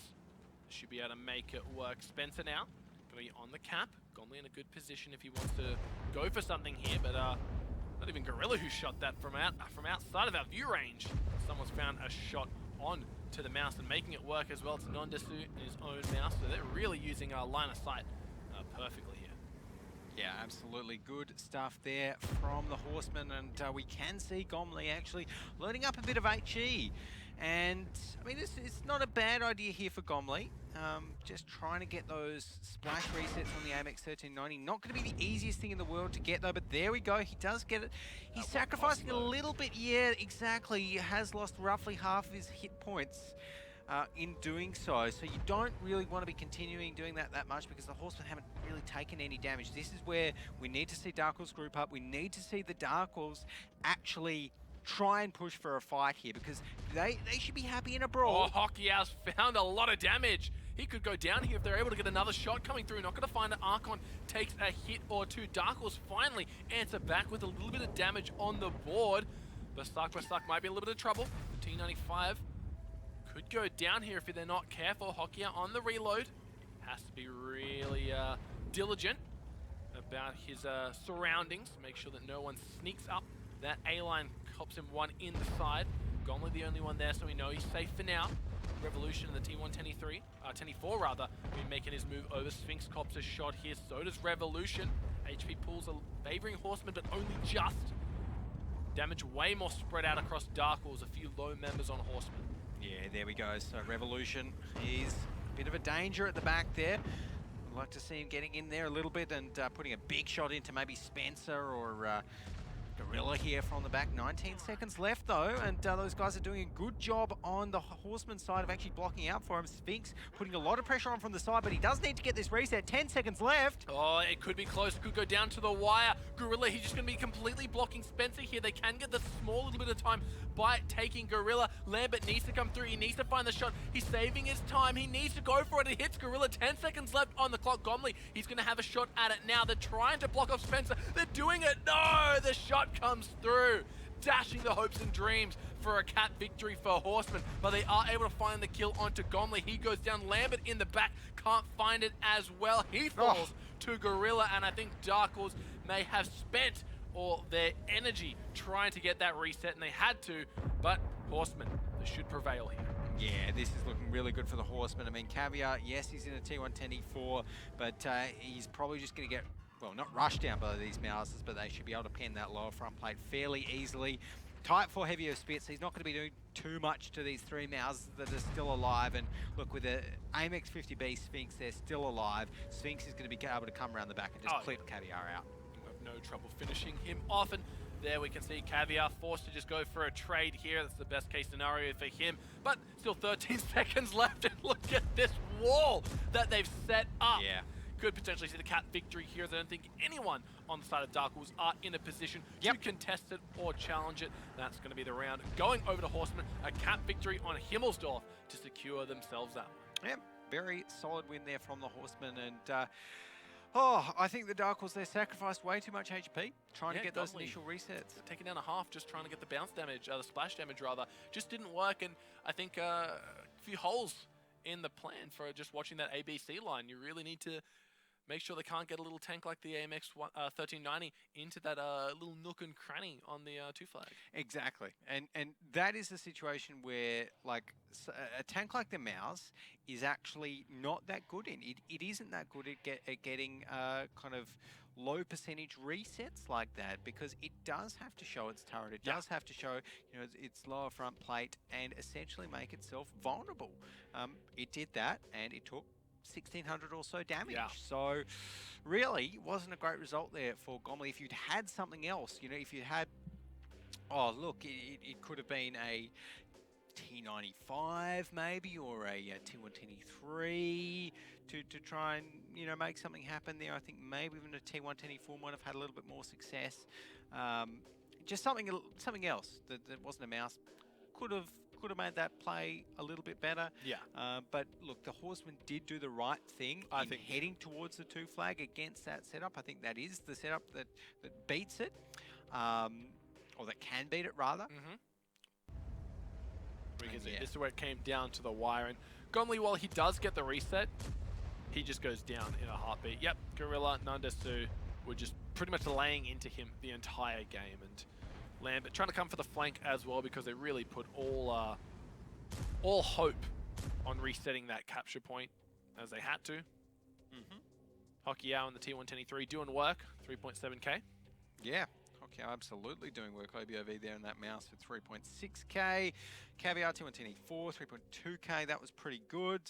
they should be able to make it work. Spencer now, going to be on the cap. Gonley in a good position if he wants to go for something here, but not even Gorilla who shot that from outside of our view range. Someone's found a shot on to the mouse and making it work as well. It's Nondesu in his own mouse, so they're really using our line of sight perfectly here. Yeah, absolutely good stuff there from the Horsemen, and we can see Gomley actually loading up a bit of HE. And, I mean, it's not a bad idea here for Gomley. Just trying to get those splash resets on the AMX 1390. Not going to be the easiest thing in the world to get, though, but there we go. He does get it. He's sacrificing a little bit. Yeah, exactly. He has lost roughly half of his hit points in doing so. So you don't really want to be continuing doing that much because the Horsemen haven't really taken any damage. This is where we need to see Darkwolves group up. We need to see the Darkwolves actually try and push for a fight here because they should be happy in a brawl. Oh, Hockeyhouse found a lot of damage. He could go down here if they're able to get another shot coming through. Not going to find it. Archon takes a hit or two. Darkwolves finally answer back with a little bit of damage on the board. Berserk might be a little bit of trouble. The T95 could go down here if they're not careful. Hockey on the reload. Has to be really diligent about his surroundings. Make sure that no one sneaks up. That A-line cops him one in the side. Gonley the only one there, so we know he's safe for now. Revolution in the T123, 24 rather, been making his move over. Sphinx cops a shot here, so does Revolution. HP pools are favoring Horsemen, but only just. Damage way more spread out across Darkwolves, a few low members on Horsemen. Yeah, there we go. So Revolution is a bit of a danger at the back there. I'd like to see him getting in there a little bit and putting a big shot into maybe Spencer or Gorilla here from the back. 19 seconds left though, and those guys are doing a good job on the Horseman side of actually blocking out for him. Sphinx putting a lot of pressure on from the side, but he does need to get this reset. 10 seconds left. Oh, it could be close. It could go down to the wire. Gorilla, he's just going to be completely blocking Spencer here. They can get the small little bit of time by taking Gorilla. Lambert needs to come through. He needs to find the shot. He's saving his time. He needs to go for it. It hits Gorilla. 10 seconds left on the clock. Gomley, he's going to have a shot at it now. They're trying to block off Spencer. They're doing it. No, the shot comes through, dashing the hopes and dreams for a cap victory for Horsemen, but they are able to find the kill onto Gomley. He goes down. Lambert in the back can't find it as well. He falls to Gorilla, and I think Darkwolves may have spent all their energy trying to get that reset, and they had to, but Horsemen, they should prevail here. Yeah, this is looking really good for the Horsemen. I mean, Caviar, yes, he's in a T110E4, but he's probably just going to get, well, not rushed down by these Mouses, but they should be able to pin that lower front plate fairly easily. Type 4 heavier spits, he's not going to be doing too much to these 3 Mouse that are still alive. And look, with the AMX 50B Sphinx, they're still alive. Sphinx is going to be able to come around the back and just clip Caviar out. You have no trouble finishing him off, and there we can see Caviar forced to just go for a trade here. That's the best case scenario for him, but still 13 seconds left, and look at this wall that they've set up. Yeah. Could potentially see the cap victory here. I don't think anyone on the side of Darkwolves are in a position to contest it or challenge it. That's going to be the round. Going over to Horsemen, a cap victory on Himmelsdorf to secure themselves that one. Yeah, very solid win there from the Horsemen. And I think the Darkwolves, they sacrificed way too much HP trying to get those initial resets. Taking down a half, just trying to get the bounce damage, the splash damage rather, just didn't work. And I think a few holes in the plan for just watching that ABC line. You really need to make sure they can't get a little tank like the AMX 1390 into that little nook and cranny on the 2 flag. Exactly. And that is a situation where, like, a tank like the Mouse is actually not that good in. It isn't that good at getting kind of low percentage resets like that, because it does have to show its turret. It does have to show, you know, its lower front plate and essentially make itself vulnerable. It did that, and it took 1,600 or so damage. So really, it wasn't a great result there for Gomley. If you'd had something else, you know, if you had, oh look, it could have been a T95 maybe, or a T123 to try and, you know, make something happen there. I think maybe even a T124 might have had a little bit more success. Just something else that wasn't a Mouse could have made that play a little bit better. But look, the Horsemen did do the right thing in heading towards the 2 flag against that setup. I think that is the setup that beats it, or that can beat it rather. Because this is where it came down to the wire. And Gomley, while he does get the reset, he just goes down in a heartbeat. Yep, Gorilla, Nandasu were just pretty much laying into him the entire game. And Lambert trying to come for the flank as well, because they really put all hope on resetting that capture point, as they had to. Hockeyao and the T123 doing work, 3.7k. Yeah, Hockeyao absolutely doing work. OBOV there in that Mouse for 3.6k. Caviar T124, 3.2k. That was pretty good.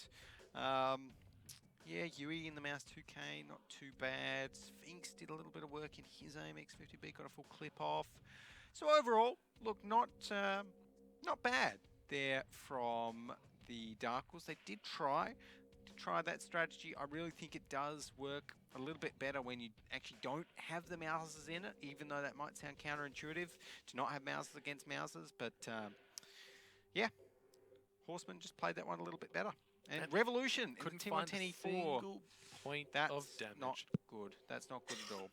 Yeah, Yui in the Mouse 2k, not too bad. Sphinx did a little bit of work in his AMX 50B, got a full clip off. So overall, look, not bad there from the Darkwolves. They did try that strategy. I really think it does work a little bit better when you actually don't have the Mouses in it, even though that might sound counterintuitive to not have Mouses against Mouses. But yeah, Horsemen just played that one a little bit better. And Revolution couldn't in find a T124. single point of damage. Not good. That's not good at all.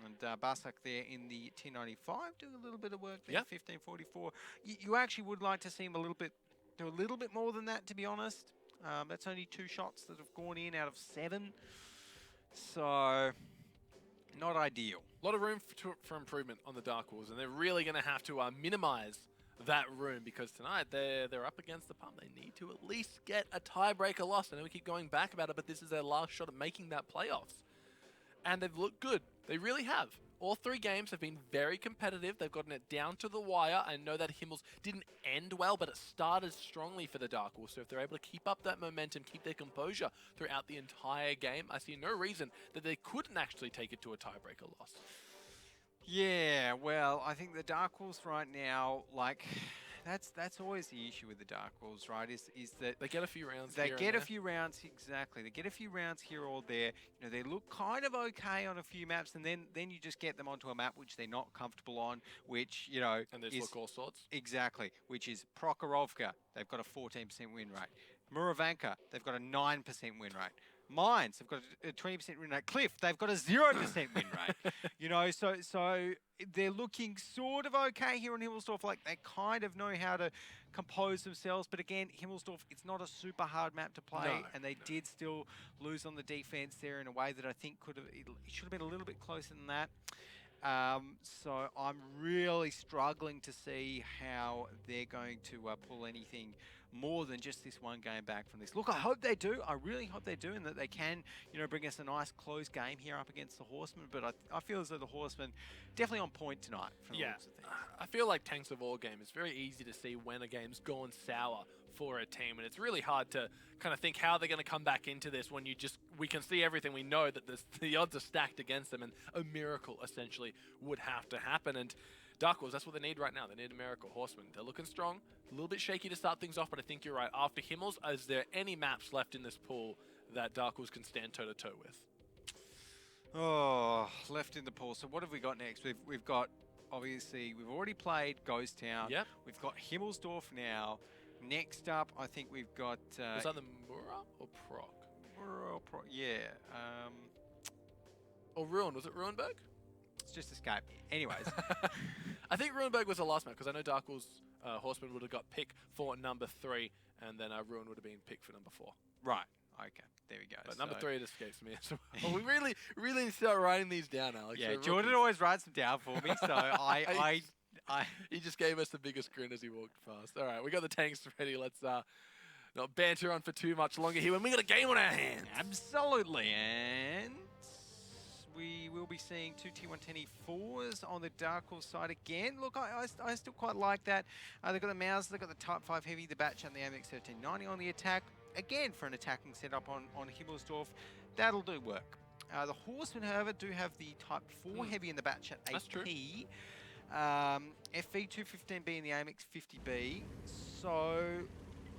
And Barsak there in the T95 doing a little bit of work there, 1544. You actually would like to see him do a little bit more than that, to be honest. That's only 2 shots that have gone in out of 7. So, not ideal. A lot of room for improvement on the Darkwolves, and they're really going to have to minimize that room, because tonight they're up against the pump. They need to at least get a tiebreaker loss. I know we keep going back about it, but this is their last shot at making that playoffs. And they've looked good. They really have. All 3 games have been very competitive. They've gotten it down to the wire. I know that Himmels didn't end well, but it started strongly for the Darkwolves. So if they're able to keep up that momentum, keep their composure throughout the entire game, I see no reason that they couldn't actually take it to a tiebreaker loss. Yeah, well, I think the Darkwolves right now, like, that's always the issue with the Darkwolves, right? Is that they get a few rounds. They get a few rounds, exactly. They get a few rounds here or there. You know, they look kind of okay on a few maps, and then you just get them onto a map which they're not comfortable on, which, you know, and there's look all sorts. Exactly, which is Prokhorovka. They've got a 14% win rate. Muravanka, they've got a 9% win rate. Mines have got a 20% win rate. Cliff, they've got a 0% win rate. You know, so they're looking sort of okay here on Himmelsdorf. Like, they kind of know how to compose themselves. But again, Himmelsdorf, it's not a super hard map to play, and they did still lose on the defense there in a way that I think it should have been a little bit closer than that. So I'm really struggling to see how they're going to pull anything more than just this one game back from this. Look, I hope they do. I really hope they do, and that they can, bring us a nice close game here up against the Horsemen. But I feel as though the Horsemen definitely on point tonight from the looks of things. I feel like Tanks of Wargaming, it's very easy to see when a game's gone sour for a team, and it's really hard to kind of think how they're going to come back into this when we can see everything. We know that the odds are stacked against them, and a miracle essentially would have to happen. And Darkwolves, that's what they need right now. They need a miracle. Horsemen, they're looking strong, a little bit shaky to start things off, but I think you're right. After Himmels, is there any maps left in this pool that Darkwolves can stand toe-to-toe with? Oh, left in the pool. So what have we got next? We've got, obviously, we've already played Ghost Town. Yep. We've got Himmelsdorf now. Next up, I think we've got... Was that the Mura or Proc? Mura or Proc, yeah. Or Ruin, was it Ruinberg? It's just escape. Anyways. I think Ruinberg was the last map, because I know Darkwolves Horseman would have got pick for number 3, and then Ruin would have been picked for number 4. Right. Okay. There we go. But number 3, it escapes me. So we really need to start writing these down, Alex. Yeah, so Jordan always writes them down for me, so I He just gave us the biggest grin as he walked past. All right, we got the tanks ready. Let's not banter on for too much longer here when we got a game on our hands. Absolutely, and we will be seeing 2 T110E4s on the Darkwolves side again. Look, I still quite like that. They've got the Mouse, they've got the Type 5 Heavy, the Batch, and the AMX 1390 on the attack. Again, for an attacking setup on Himmelsdorf, that'll do work. The Horsemen, however, do have the Type 4 Heavy in the Batch at AP. That's true. FV 215B and the AMX 50B. So,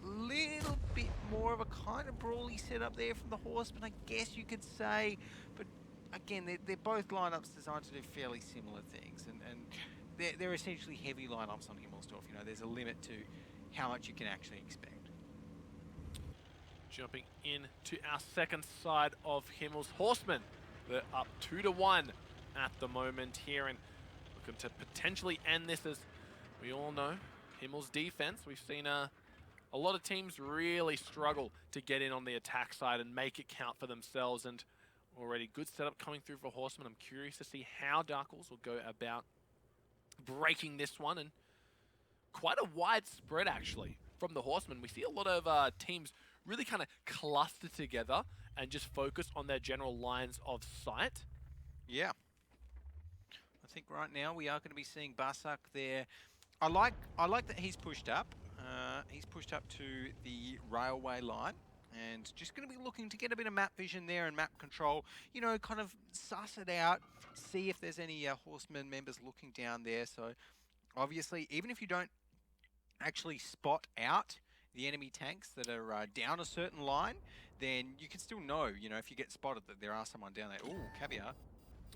little bit more of a kind of brawly setup there from the Horsemen, I guess you could say. But again, they're both lineups designed to do fairly similar things, and they're essentially heavy lineups on Himmelsdorf. There's a limit to how much you can actually expect. Jumping into our second side of Himmel's Horsemen. They're up 2-1 at the moment here, and looking to potentially end this. As we all know, Himmel's defense, we've seen a lot of teams really struggle to get in on the attack side and make it count for themselves, and already good setup coming through for Horsemen. I'm curious to see how Darkwolves will go about breaking this one, and quite a wide spread actually from the Horsemen. We see a lot of teams really kind of cluster together and just focus on their general lines of sight. Yeah. I think right now we are going to be seeing Basak there. I like that he's pushed up. He's pushed up to the railway line, and just going to be looking to get a bit of map vision there and map control. Kind of suss it out, see if there's any Horsemen members looking down there. So obviously, even if you don't actually spot out the enemy tanks that are down a certain line, then you can still know, if you get spotted, that there are someone down there. Ooh, caviar.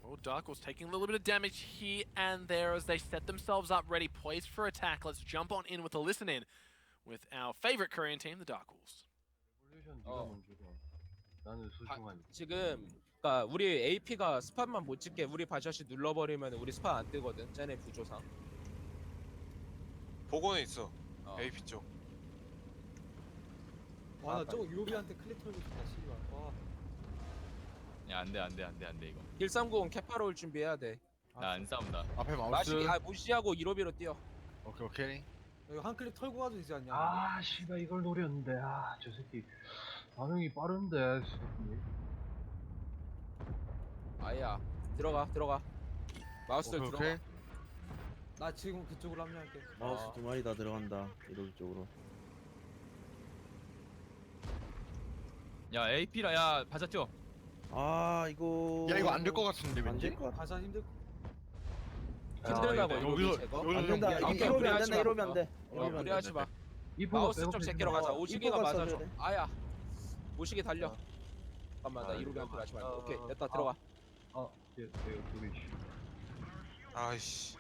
Oh, Darkwolves taking a little bit of damage here and there as they set themselves up ready, poised for attack. Let's jump on in with a listen in with our favorite Korean team, the Darkwolves. 지금 그러니까 우리 AP가 스팟만 못 찍게 우리 바샷이 눌러버리면 우리 스팟 안 뜨거든. 쟤네 구조상. 보고는 있어. AP 쪽. 와, 나 저거 유비한테 클릭 털고 싶다, 씨발. 와. 야, 안돼 이거. 130 캐파로 올 준비해야 돼. 나 안 싸운다. 앞에 마시기 무시하고 1호비로 뛰어. 오케이. 이거 한 클릭 털고 가도 되지 않냐? 아, 씨발 이걸 노렸는데. 아, 저 새끼 반응이 빠른데. 새끼. 아야, 들어가. 마우스들 들어가. 나 지금 그쪽으로 합류할게. 마우스 2마리 다 들어간다. 이동 쪽으로. 야, AP라 야, 바자 뛰어. 아, 이거. 야, 이거 안 될 것 같은데, 안 왠지? 될 것 같아. 바사 힘들. 힘들다고 여기서 안 된다. 오케이, 1호면 안 하지 된다. 마. 1호면 안 돼. 무리하지 마. 이포가 마우스 쪽 백업해주면 제끼러 가자. 오시기가 이포가 맞아줘. 써줘야 돼. 아야. 오시기 달려. 잠깐만, 나 1호비한테 하지 말고. 오케이, 됐다, 들어가. 아이씨.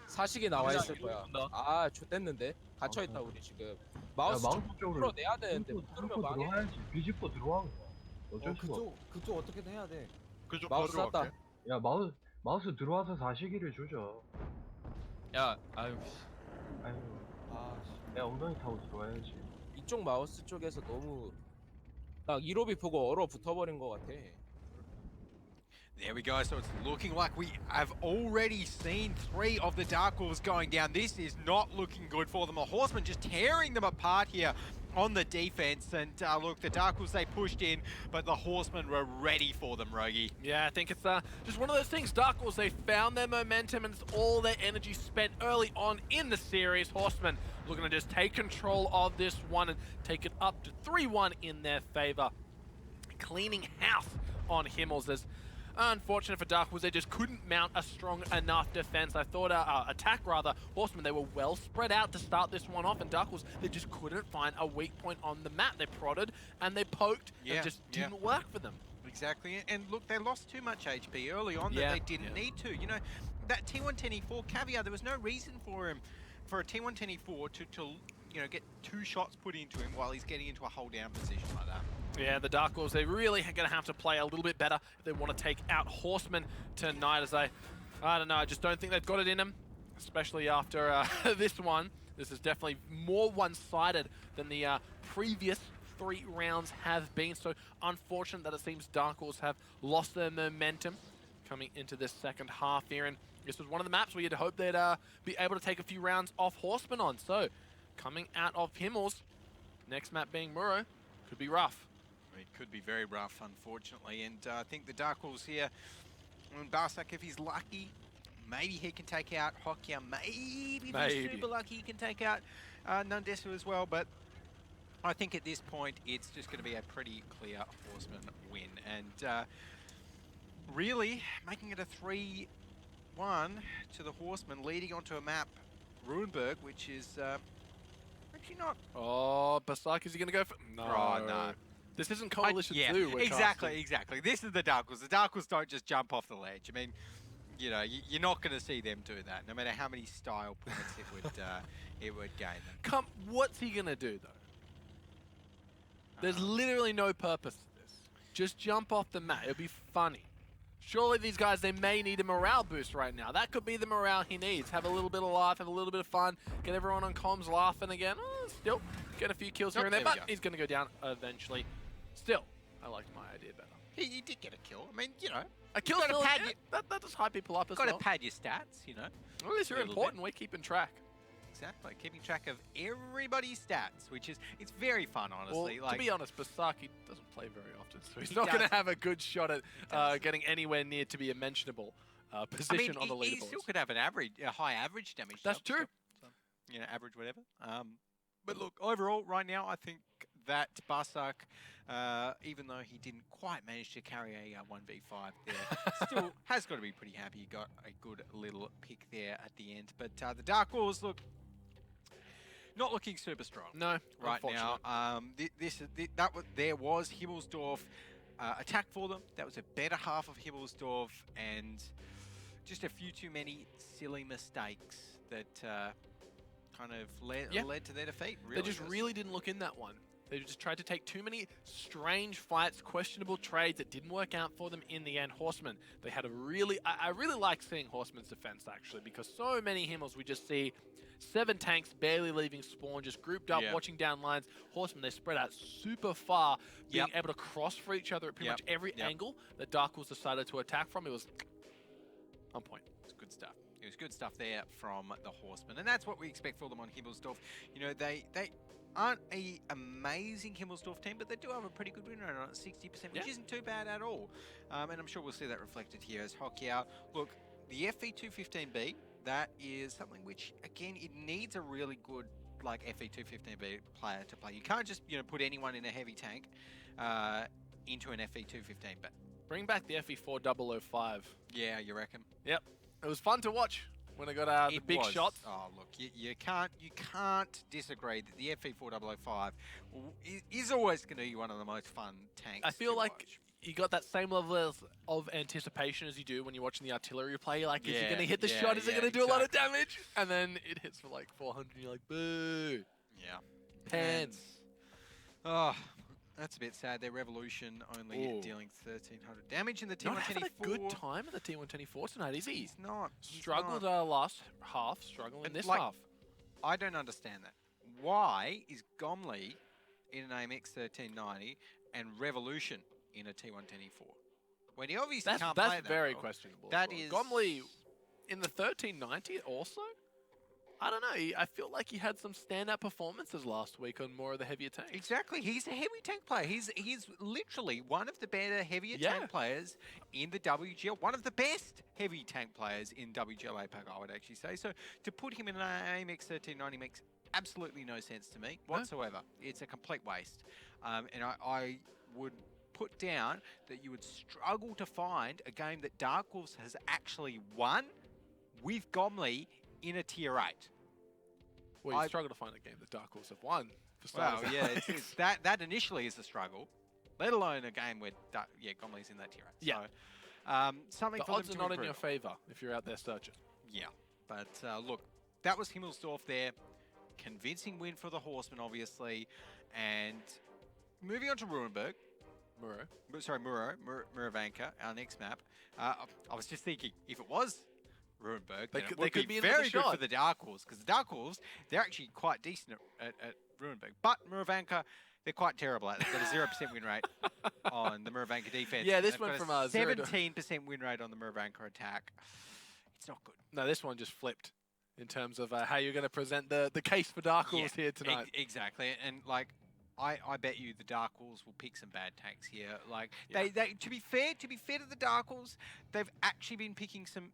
사식이 나와 있을 거야. 온다. 아, 좆됐는데. 갇혀 있다 우리 지금. 마우스 좀 쪽으로 풀어내야 되는데 못 들으면 망해. 들어와야지. 비집고 들어와. 어쩔 수가 없어. 그쪽 어떻게든 해야 돼. 그쪽 마우스 쐈다. 야, 마우스 들어와서 사시기를 주죠. 야, 아유. 아유, 아, 씨. 내 엉덩이 타고 들어와야지. 이쪽 마우스 쪽에서 너무 딱 1호비 보고 얼어 붙어버린 것 같아. There we go. So it's looking like we have already seen 3 of the Darkwolves going down. This is not looking good for them. The Horsemen just tearing them apart here on the defense. And look, the Darkwolves, they pushed in, but the Horsemen were ready for them, Rogi. Yeah, I think it's just one of those things. Darkwolves, they found their momentum and it's all their energy spent early on in the series. Horsemen looking to just take control of this one and take it up to 3-1 in their favor. Cleaning house on Himmels. As unfortunate for Darkwolves, they just couldn't mount a strong enough defense. I thought, attack rather, Horsemen, they were well spread out to start this one off, and Darkwolves, they just couldn't find a weak point on the map. They prodded and they poked, and it just didn't work for them. Exactly, and look, they lost too much HP early on that they didn't need to. You know, that T1-10E4 Caviar, there was no reason for him, for a T1-10E4 to you know, get 2 shots put into him while he's getting into a hold down position like that. Yeah, the Darkwolves, they really are going to have to play a little bit better if they want to take out Horsemen tonight, as I don't know, I just don't think they've got it in them, especially after this one. This is definitely more one-sided than the previous 3 rounds have been, so unfortunate that it seems Darkwolves have lost their momentum coming into this second half here, and this was one of the maps where you'd hope they'd be able to take a few rounds off Horsemen on. So, coming out of Himmels, next map being Muro, could be rough. It could be very rough, unfortunately, and I think the Darkwolves here, Barsak, if he's lucky, maybe he can take out Hokia, maybe if he's super lucky he can take out Nundesu as well, but I think at this point it's just going to be a pretty clear Horseman win, and really making it a 3-1 to the Horsemen, leading onto a map, Ruinberg, which is actually not... Oh, Basak, is he going to go for... No. Oh, no. This isn't Coalition 2. Exactly. This is the Darkwolves. The Darkwolves don't just jump off the ledge. I mean, you know, you're not going to see them do that, no matter how many style points it would gain them. What's he going to do, though? There's literally no purpose to this. Just jump off the mat. It'll be funny. Surely these guys, they may need a morale boost right now. That could be the morale he needs. Have a little bit of laugh, have a little bit of fun, get everyone on comms laughing again. Oh, still get a few kills here and there, but he's going to go down eventually. Still, I liked my idea better. He did get a kill. I mean, you know. A kill still, that does hype people up as well. Got to pad your stats, you know. Well, these are important. We're keeping track. Exactly, keeping track of everybody's stats, which is, it's very fun, honestly. Well, to be honest, Basaki doesn't play very often, so he's not going to have a good shot at getting anywhere near to be a mentionable position on the leaderboard. He still could have a high average damage. That's true. So, you know, average whatever. But look, overall, right now, I think that Barsak, even though he didn't quite manage to carry a 1v5 there, still has got to be pretty happy. He got a good little pick there at the end. But the Darkwolves, look, not looking super strong. No, right now. There was Himmelsdorf attack for them. That was a better half of Himmelsdorf, and just a few too many silly mistakes that kind of led to their defeat. Really, they just really didn't look in that one. They just tried to take too many strange fights, questionable trades that didn't work out for them in the end. Horsemen, they had a really... I really like seeing Horsemen's defense, actually, because so many Himmels we just see 7 tanks barely leaving spawn, just grouped up, watching down lines. Horsemen, they spread out super far, being able to cross for each other at pretty much every angle that Darkwolves decided to attack from. It was on point. It's good stuff. It was good stuff there from the Horsemen, and that's what we expect for them on Himmelsdorf. You know, they aren't a amazing Himmelsdorf team, but they do have a pretty good win rate on it, 60%, which isn't too bad at all. And I'm sure we'll see that reflected here as Hokia. Look, the FE215B, that is something which, again, it needs a really good, like, FE215B player to play. You can't just, you know, put anyone in a heavy tank into an FE215B. Bring back the FE4005. Yeah, you reckon? Yep. It was fun to watch when I got the big shots. Oh, look, you can't disagree that the FE4005 is always going to be one of the most fun tanks. I feel like you got that same level of anticipation as you do when you're watching the artillery play. Like, is he going to hit the shot? Is it going to do a lot of damage? And then it hits for like 400 and you're like, boo. Yeah. Pants. Oh, that's a bit sad. Their Revolution only dealing 1,300 damage in the T124. Not having a good time in the T124 tonight, is he? He's not. Struggled last half, struggling this half. I don't understand that. Why is Gomley in an AMX 1390 and Revolution in a T124? when he obviously That's can't play that very well. questionable. That as is well. Gomley in the 1390 also. I don't know. I feel like he had some standout performances last week on more of the heavier tanks. Exactly. He's a heavy tank player. He's literally one of the better heavier tank players in the WGL. One of the best heavy tank players in WGL APAC, I would actually say. So to put him in an AMX 1390 makes absolutely no sense to me whatsoever. It's a complete waste. And I would put down that you would struggle to find a game that Darkwolves has actually won with Gomley in a tier 8. Well, you struggle to find a game that Darkwolves have won. For Well, starters. yeah, it's that initially is a struggle, let alone a game where Gomley's in that tier 8. Yeah. So, something The for odds them are to not in improve your on. favour if you're out there searching. Yeah, but look, that was Himmelsdorf there. Convincing win for the Horsemen, obviously. And moving on to Rurenberg. Murovanka, our next map. I was just thinking, if it was Rurenberg, then it would be very good for the Darkwolves, because the Darkwolves, they're actually quite decent at Rurenberg. But Murovanka, they're quite terrible at it. They've got a 0% win rate on the Murovanka defense. Yeah, this They've one got from a 0 to 17% win rate on the Murovanka attack. It's not good. No, this one just flipped in terms of how you're going to present the case for Darkwolves here tonight. Exactly, and like, I bet you the Darkwolves will pick some bad tanks here. Like, they to be fair to the Darkwolves, they've actually been picking some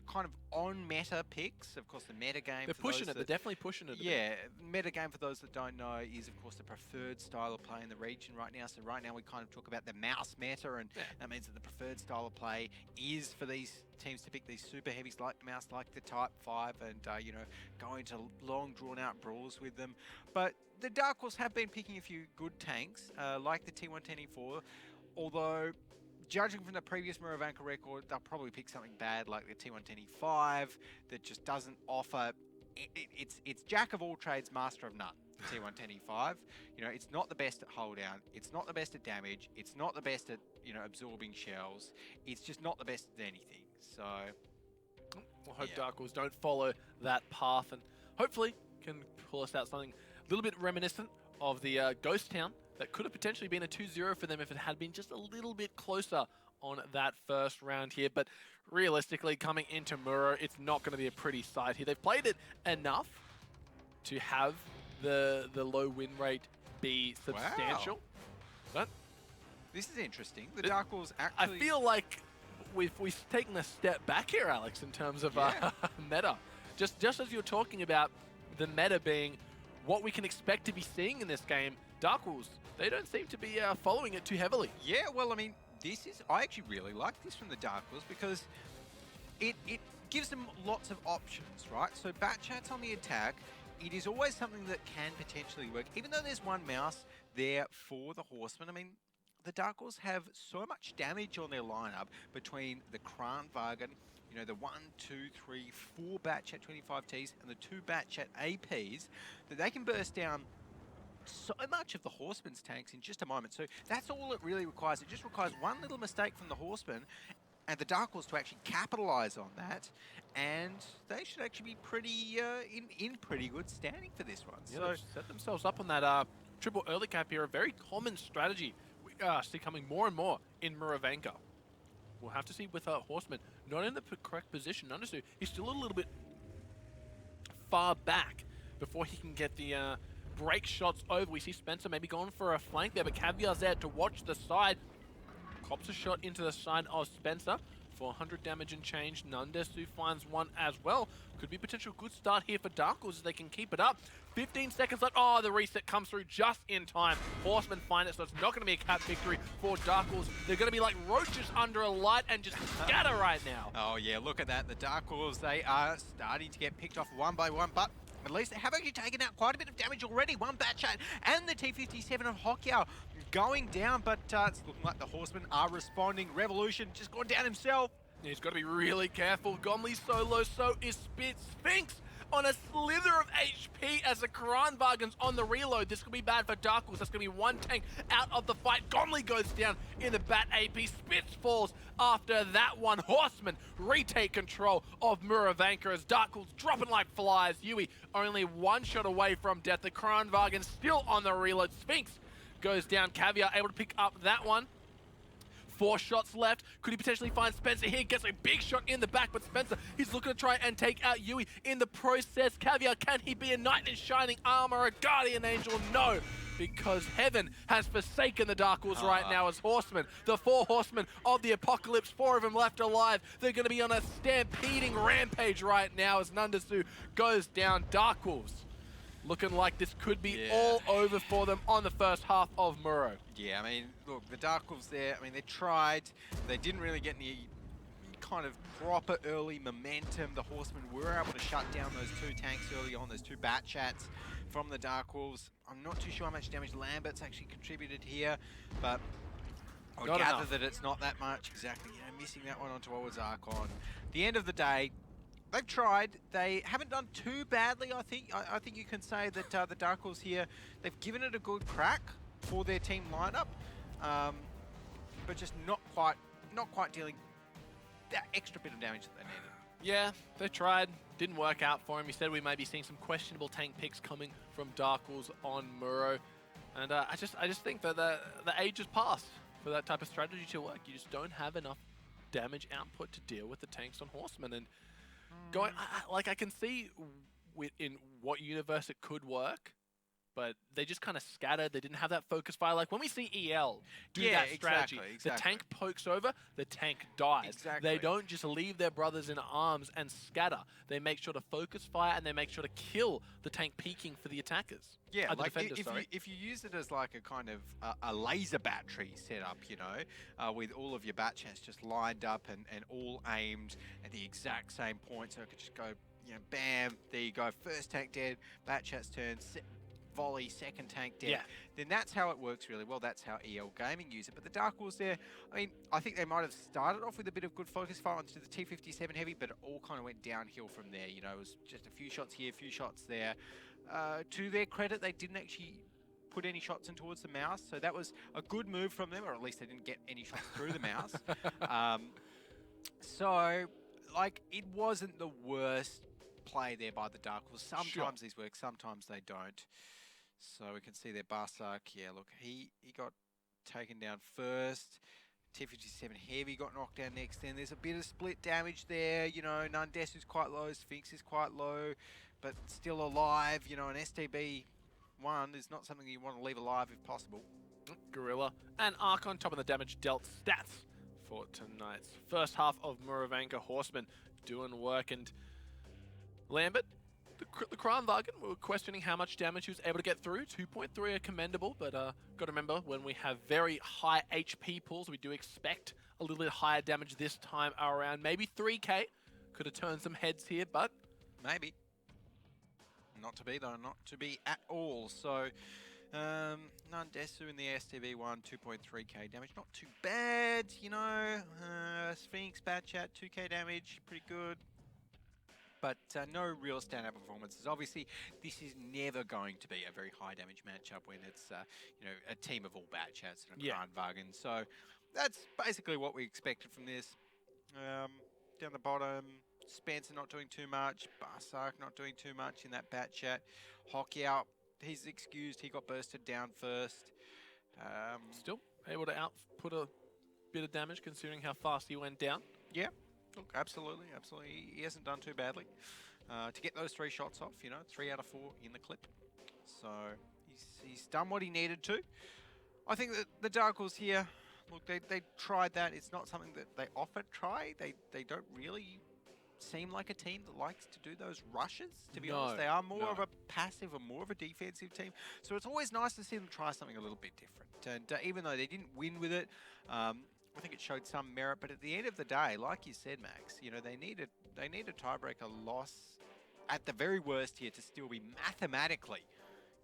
kind of on-meta picks. Of course, the meta game. They're pushing it. They're definitely pushing it. Yeah, meta game, for those that don't know, is of course the preferred style of play in the region right now. So right now we kind of talk about the mouse meta, and that means that the preferred style of play is for these teams to pick these super heavies like the mouse, like the Type 5, and you know, go into long drawn-out brawls with them. But the Darkwolves have been picking a few good tanks, like the T110E4, although judging from the previous Murovanka record, they'll probably pick something bad like the T110E5 that just doesn't offer. It's jack of all trades, master of none. T110E5, you know, it's not the best at hold down. It's not the best at damage. It's not the best at, you know, absorbing shells. It's just not the best at anything. So we'll hope Darkwolves don't follow that path, and hopefully can pull us out something a little bit reminiscent of the Ghost Town that could have potentially been a 2-0 for them if it had been just a little bit closer on that first round here. But realistically, coming into Muro, it's not going to be a pretty sight here. They've played it enough to have the low win rate be substantial. Wow. But this is interesting. The Darkwolves actually... I feel like we've taken a step back here, Alex, in terms of meta. Just as you're talking about the meta being what we can expect to be seeing in this game, Darkwolves, they don't seem to be following it too heavily. Yeah, well, I mean, I actually really like this from the Darkwolves because it gives them lots of options, right? So Batchat's on the attack. It is always something that can potentially work, even though there's one mouse there for the Horsemen. I mean, the Darkwolves have so much damage on their lineup between the Kranwagen, you know, the 1, 2, 3, 4 Batchat 25Ts and the 2 Batchat APs, that they can burst down so much of the Horsemen's tanks in just a moment. So that's all it really requires. It just requires one little mistake from the Horsemen and the Darkwolves to actually capitalize on that, and they should actually be pretty in pretty good standing for this one. Yeah, so they've set themselves up on that triple early cap here, a very common strategy we see coming more and more in Murovanka. We'll have to see with Horseman not in the correct position. Understood, he's still a little bit far back before he can get the break shots over. We see Spencer maybe going for a flank there, but Caviar's there to watch the side. Cops a shot into the side of Spencer for 100 damage and change. Nandesu finds one as well. Could be a potential good start here for Darkwolves as they can keep it up. 15 seconds left. Oh, the reset comes through just in time. Horsemen find it, so it's not going to be a cap victory for Darkwolves. They're going to be like roaches under a light and just scatter right now. Oh yeah, look at that. The Darkwolves, they are starting to get picked off one by one, but at least they have actually taken out quite a bit of damage already. One Batchat and the T57 of Hokyao going down, but it's looking like the Horsemen are responding. Revolution just gone down himself. He's got to be really careful. Gomley's so low, so is Sphinx on a slither of HP as the Kranwagen's on the reload. This could be bad for Darkwolves. That's going to be one tank out of the fight. Gomley goes down in the Bat AP. Spitz falls after that one. Horsemen retake control of Murovanka as Darkwolves dropping like flies. Yui only one shot away from death. The Kranwagen still on the reload. Sphinx goes down. Caviar able to pick up that one. 4 shots left. Could he potentially find Spencer here? Gets a big shot in the back, but Spencer, he's looking to try and take out Yui in the process. Caviar, can he be a knight in shining armor, a guardian angel? No, because heaven has forsaken the Darkwolves right now as Horsemen. The 4 Horsemen of the Apocalypse, 4 of them left alive. They're going to be on a stampeding rampage right now as Nandasu goes down. Darkwolves looking like this could be all over for them on the first half of Muro. Yeah, I mean, look, the Darkwolves there, I mean, they tried. They didn't really get any kind of proper early momentum. The Horsemen were able to shut down those 2 tanks early on, those 2 bat chats from the Darkwolves. I'm not too sure how much damage Lambert's actually contributed here, but I would gather that it's not that much. Exactly, missing that one onto Archon. At the end of the day, they've tried. They haven't done too badly, I think. I think you can say that the Darkwolves here, they've given it a good crack for their team lineup, but just not quite dealing that extra bit of damage that they needed. Yeah, they tried. Didn't work out for him. He said we may be seeing some questionable tank picks coming from Darkwolves on Muro. And I just think that the age has passed for that type of strategy to work. You just don't have enough damage output to deal with the tanks on Horsemen. And going, like, I can see in what universe it could work, but they just kind of scattered. They didn't have that focus fire. Like when we see EL do that strategy, exactly. the tank pokes over, the tank dies. Exactly. They don't just leave their brothers in arms and scatter. They make sure to focus fire and they make sure to kill the tank peeking for the attackers. Yeah, the like defenders, if you use it as like a kind of a laser battery setup, you know, with all of your bat chats just lined up and all aimed at the exact same point, so it could just go, you know, bam, there you go, first tank dead, bat chat's turn, volley, second tank dead, then that's how it works really well. That's how EL Gaming use it. But the Darkwolves there, I mean, I think they might have started off with a bit of good focus fire onto the T-57 heavy, but it all kind of went downhill from there. You know, it was just a few shots here, a few shots there. To their credit, they didn't actually put any shots in towards the mouse, so that was a good move from them, or at least they didn't get any shots through the mouse. So, like, it wasn't the worst play there by the Darkwolves. Sometimes these work, sometimes they don't. So we can see there, Barsak, yeah, look, he got taken down first. T-57 Heavy got knocked down next. Then there's a bit of split damage there. You know, Nundesu's quite low, Sphinx is quite low, but still alive. You know, an STB-1 is not something you want to leave alive if possible. Gorilla and Ark on top of the damage dealt stats for tonight's first half of Muravanka. Horsemen doing work, and Lambert, the Kranwagen, we were questioning how much damage he was able to get through. 2.3 are commendable, but got to remember, when we have very high HP pools, we do expect a little bit higher damage this time around. Maybe 3k could have turned some heads here, but maybe. Not to be, though. Not to be at all. So, Nundesu in the STB-1, 2.3k damage. Not too bad, you know. Sphinx, Bad Chat, 2k damage. Pretty good. But no real standout performances. Obviously, this is never going to be a very high damage matchup when it's you know, a team of all Bad Chats and a Kranwagen. So that's basically what we expected from this. Down the bottom, Spencer not doing too much, Barsak not doing too much in that Bat Chat. Hockey out, he's excused, he got bursted down first. Still able to output a bit of damage considering how fast he went down. Yeah. Look, absolutely, absolutely. He hasn't done too badly. To get those 3 shots off, you know, 3 out of 4 in the clip. So he's done what he needed to. I think that the Darkwolves here, look, they tried that. It's not something that they often try. They don't really seem like a team that likes to do those rushes, to be honest. They are more of a passive or more of a defensive team. So it's always nice to see them try something a little bit different. And even though they didn't win with it, I think it showed some merit, but at the end of the day, like you said, Max, you know, they need a tiebreaker loss at the very worst here to still be mathematically,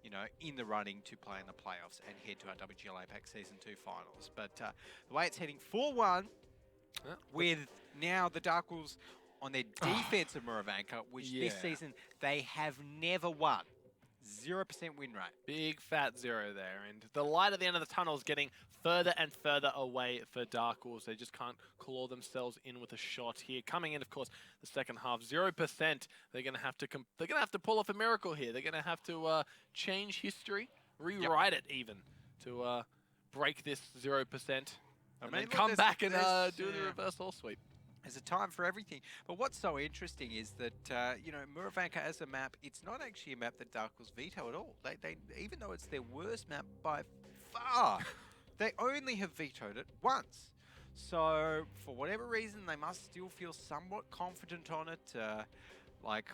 you know, in the running to play in the playoffs and head to our WGL APAC Season 2 finals. But the way it's heading 4-1, with now the Darkwolves on their defense of Muravanka, which this season they have never won. 0% win rate. Big fat 0 there, and the light at the end of the tunnel is getting further and further away for Darkwolves. They just can't claw themselves in with a shot here. Coming in, of course, the second half, 0%. They're gonna have to pull off a miracle here. They're gonna have to change history, rewrite it even to break this 0%. And mean, then look, come there's- back and there's, do the reverse horse sweep. There's a time for everything. But what's so interesting is that, you know, Muravanka as a map, it's not actually a map that Darkwolves veto at all. They even though it's their worst map by far, they only have vetoed it once. So, for whatever reason, they must still feel somewhat confident on it. Like,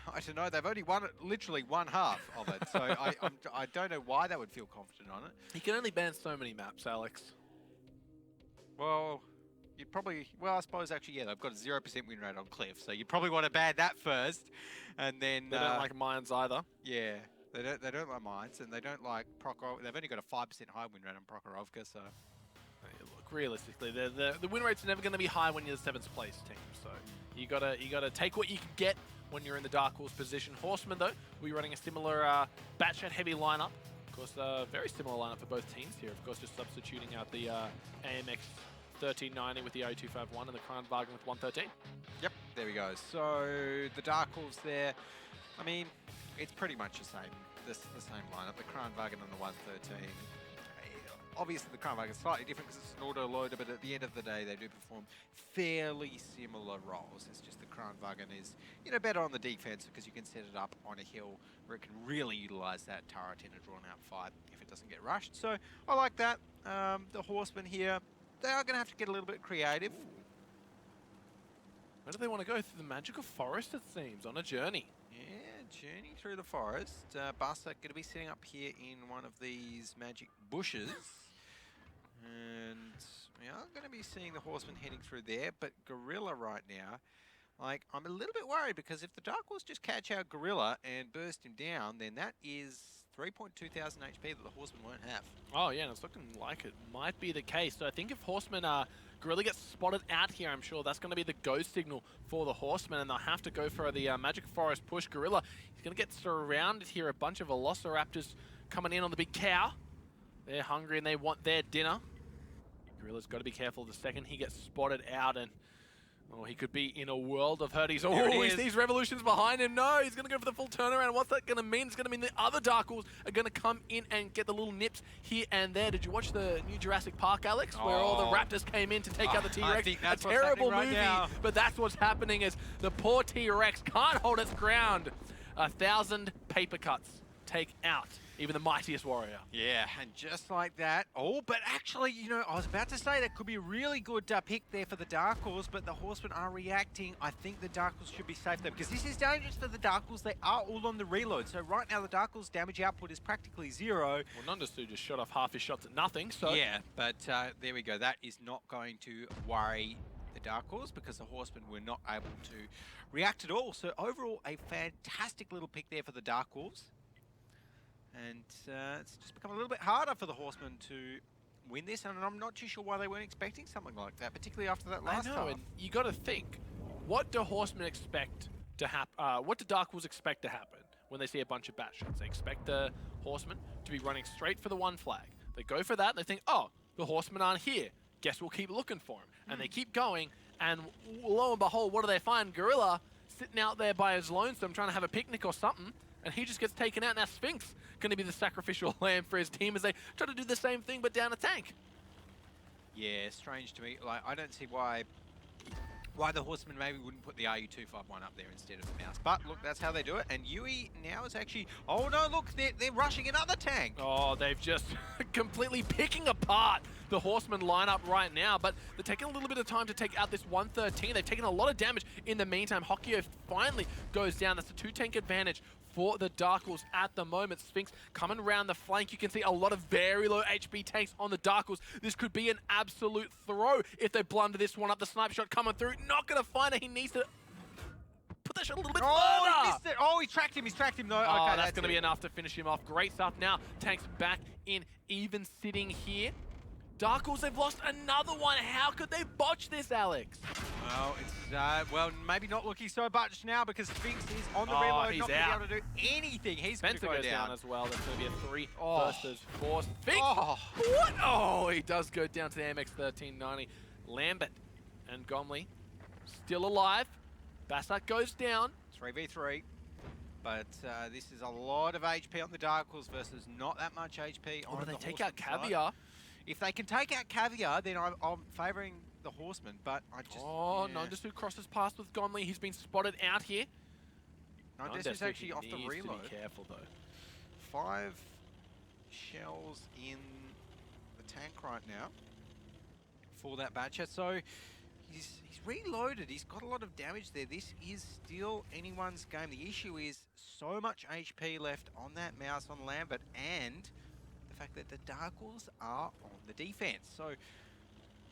I don't know, they've only won it, literally one half of it. So, I don't know why they would feel confident on it. You can only ban so many maps, Alex. Well, you'd probably, well, I suppose actually, yeah, they've got a 0% win rate on Cliff, so you probably want to ban that first, and then They don't like mines either. yeah, they don't like mines, and they don't like Prokor. They've only got a 5% high win rate on Prokhorovka, so Hey, look, realistically, the win rate's never going to be high when you're the 7th place team. So you gotta take what you can get when you're in the Darkwolves position. Horsemen, though, will be running a similar batshot heavy lineup. Of course, very similar lineup for both teams here. Of course, just substituting out the AMX 1390 with the 0251 and the Kranwagen with 113. yep, there we go. So the Darkwolves there, I mean, it's pretty much the same, the same lineup. The Kranwagen and the 113. Obviously, the Kranwagen is slightly different because it's an auto-loader, but at the end of the day, they do perform fairly similar roles. It's just the Kranwagen is, you know, better on the defense because you can set it up on a hill where it can really utilize that turret in a drawn-out fight if it doesn't get rushed. So I like that. The Horsemen here, they are going to have to get a little bit creative. Where do they want to go? Through the magical forest, it seems, on a journey. Yeah, journey through the forest. Barsak going to be sitting up here in one of these magic bushes. And we are going to be seeing the Horsemen heading through there, but Gorilla right now, like, I'm a little bit worried because if the Darkwolves just catch out Gorilla and burst him down, then that is 3,200 HP that the Horsemen won't have. Oh, yeah, and it's looking like it might be the case. So I think if Horsemen Gorilla gets spotted out here, I'm sure that's going to be the go signal for the Horsemen, and they'll have to go for the Magic Forest push. Gorilla, he's going to get surrounded here. A bunch of Velociraptors coming in on the big cow. They're hungry and they want their dinner. Gorilla's got to be careful the second he gets spotted out, and oh, he could be in a world of hurt. He's he sees Revolutions behind him. No, he's going to go for the full turnaround. And what's that going to mean? It's going to mean the other Darkwolves are going to come in and get the little nips here and there. Did you watch the new Jurassic Park, Alex? Where all the raptors came in to take out the T-Rex? I think that's a terrible what's happening right movie, now. but that's what's happening is the poor T-Rex can't hold its ground. 1,000 paper cuts take out even the mightiest warrior. Yeah, and just like that. Oh, but actually, you know, I was about to say that could be a really good pick there for the Darkwolves, but the Horsemen are reacting. I think the Darkwolves should be safe there because this is dangerous for the Darkwolves. They are all on the reload. So right now, the Darkwolves' damage output is practically 0. Well, Nondasu just shot off half his shots at nothing, so... Yeah, but there we go. That is not going to worry the Darkwolves because the Horsemen were not able to react at all. So overall, a fantastic little pick there for the Darkwolves. And it's just become a little bit harder for the Horsemen to win this, and I'm not too sure why they weren't expecting something like that, particularly after that last I know, half. and you got to think, what do Horsemen expect to happen? What do Darkwolves expect to happen when they see a bunch of bat shots? They expect the Horsemen to be running straight for the one flag. They go for that, and they think, oh, the Horsemen aren't here. Guess we'll keep looking for him. And they keep going, and lo and behold, what do they find? Gorilla sitting out there by his lonesome trying to have a picnic or something, and he just gets taken out. Now Sphinx going to be the sacrificial lamb for his team as they try to do the same thing but down a tank. Yeah, strange to me. Like, I don't see why the Horsemen maybe wouldn't put the RU-251 up there instead of the Mouse. But look, that's how they do it. And Yui now is actually... Oh no, look, they're rushing another tank. Oh, they've just completely picking apart the Horsemen lineup right now, but they're taking a little bit of time to take out this 113. They've taken a lot of damage in the meantime. Hokyo finally goes down. That's a 2-tank advantage for the Darkwolves at the moment. Sphinx coming around the flank. You can see a lot of very low HP tanks on the Darkwolves. This could be an absolute throw if they blunder this one up. The sniper shot coming through. Not going to find it. He needs to put that shot a little bit further. He missed it. Oh, he tracked him. He's tracked him. No, Oh, okay, that's going to be it. enough to finish him off. Great stuff. Now, tanks back in, even sitting here. Darkwolves, they've lost another one. How could they botch this, Alex? Well, it's well, maybe not looking so much now because Sphinx is on the Oh, reload, he's not going to out. be able to do anything. He's going to Spencer go goes down. down as well. That's going to be a 3 Oh. versus 4. Sphinx! Oh. What? Oh, he does go down to the AMX 1390. Lambert and Gomley still alive. Basak goes down. 3v3. But this is a lot of HP on the Darkwolves versus not that much HP on Oh, the but they take out Horsemen side. Caviar. if they can take out Caviar, then I'm favouring the Horsemen, but I just... Oh, yeah. Nondesu crosses past with Gonli. He's been spotted out here. Nondesu's actually off the needs reload. to be careful, though. 5 shells in the tank right now for that Batcher. So he's reloaded. He's got a lot of damage there. This is still anyone's game. The issue is so much HP left on that mouse on Lambert, and the fact that the Darkwolves are on the defense. So,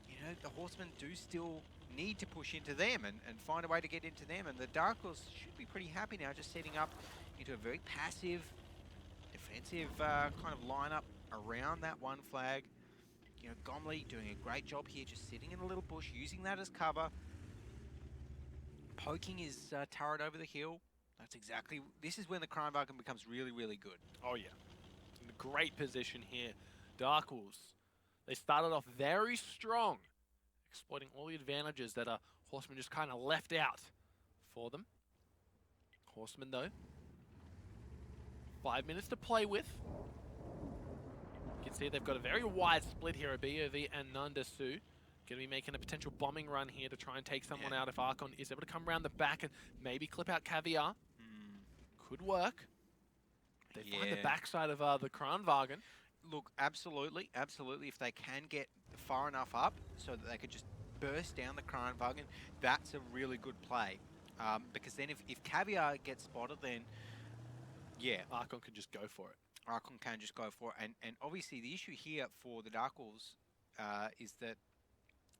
you know, the Horsemen do still need to push into them and find a way to get into them, and the Darkwolves should be pretty happy now, just setting up into a very passive, defensive kind of lineup around that one flag. You know, Gomli doing a great job here, just sitting in a little bush, using that as cover, poking his turret over the hill. That's exactly, this is when the Kreinwagen becomes really, really good. Oh, yeah. In a great position here. Darkwolves, they started off very strong, exploiting all the advantages that Horsemen just kind of left out for them. Horsemen, though, 5 minutes to play with. You can see they've got a very wide split here, BOV and Nondesu. Going to be making a potential bombing run here to try and take someone out if Archon is able to come around the back and maybe clip out Caviar. Could work. They find the backside of the Kranwagen. Look, absolutely, absolutely. If they can get far enough up so that they could just burst down the Kranwagen, that's a really good play. Because then if Caviar gets spotted, then yeah, Archon can just go for it. Archon can just go for it. And obviously the issue here for the Darkwolves is that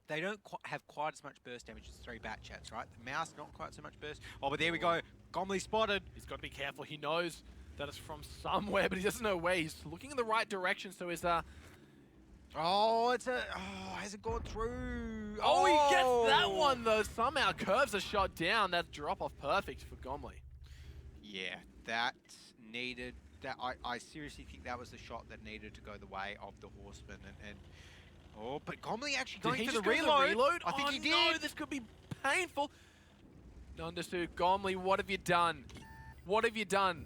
they don't have quite as much burst damage as 3 Batchats, right? The mouse, not quite so much burst. Oh, but there we go. Gomli spotted. He's got to be careful. He knows that it's from somewhere, but he doesn't know where. He's looking in the right direction, so his... Oh, it's a... Oh, has it gone through? Oh, he gets that one, though. Somehow curves a shot down. That drop-off perfect for Gomli. Yeah, that needed... That I seriously think that was the shot that needed to go the way of the Horsemen. And oh, but Gomli actually going for the reload. I think he did. No, this could be painful. Nondesu, Gomli, what have you done? What have you done?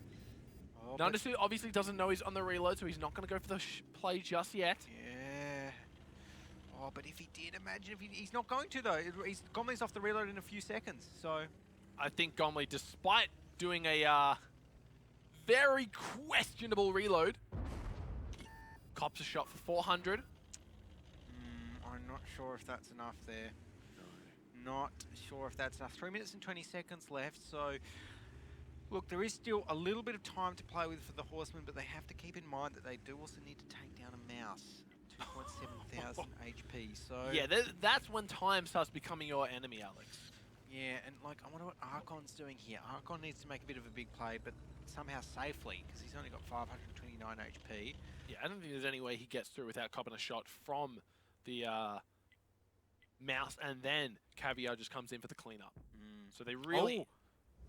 Oh, Nondesu obviously doesn't know he's on the reload, so he's not going to go for the play just yet. Yeah. Oh, but if he did, imagine if he's not going to, though. Gomli's off the reload in a few seconds, so... I think Gomli, despite doing a very questionable reload, cops a shot for 400. I'm not sure if that's enough there. Not sure if that's enough. 3 minutes and 20 seconds left, so... Look, there is still a little bit of time to play with for the Horsemen, but they have to keep in mind that they do also need to take down a mouse. 2.7 thousand HP, so... Yeah, that's when time starts becoming your enemy, Alex. Yeah, and like, I wonder what Archon's doing here. Archon needs to make a bit of a big play, but somehow safely, because he's only got 529 HP. Yeah, I don't think there's any way he gets through without copping a shot from the mouse, and then Caviar just comes in for the cleanup. So they really...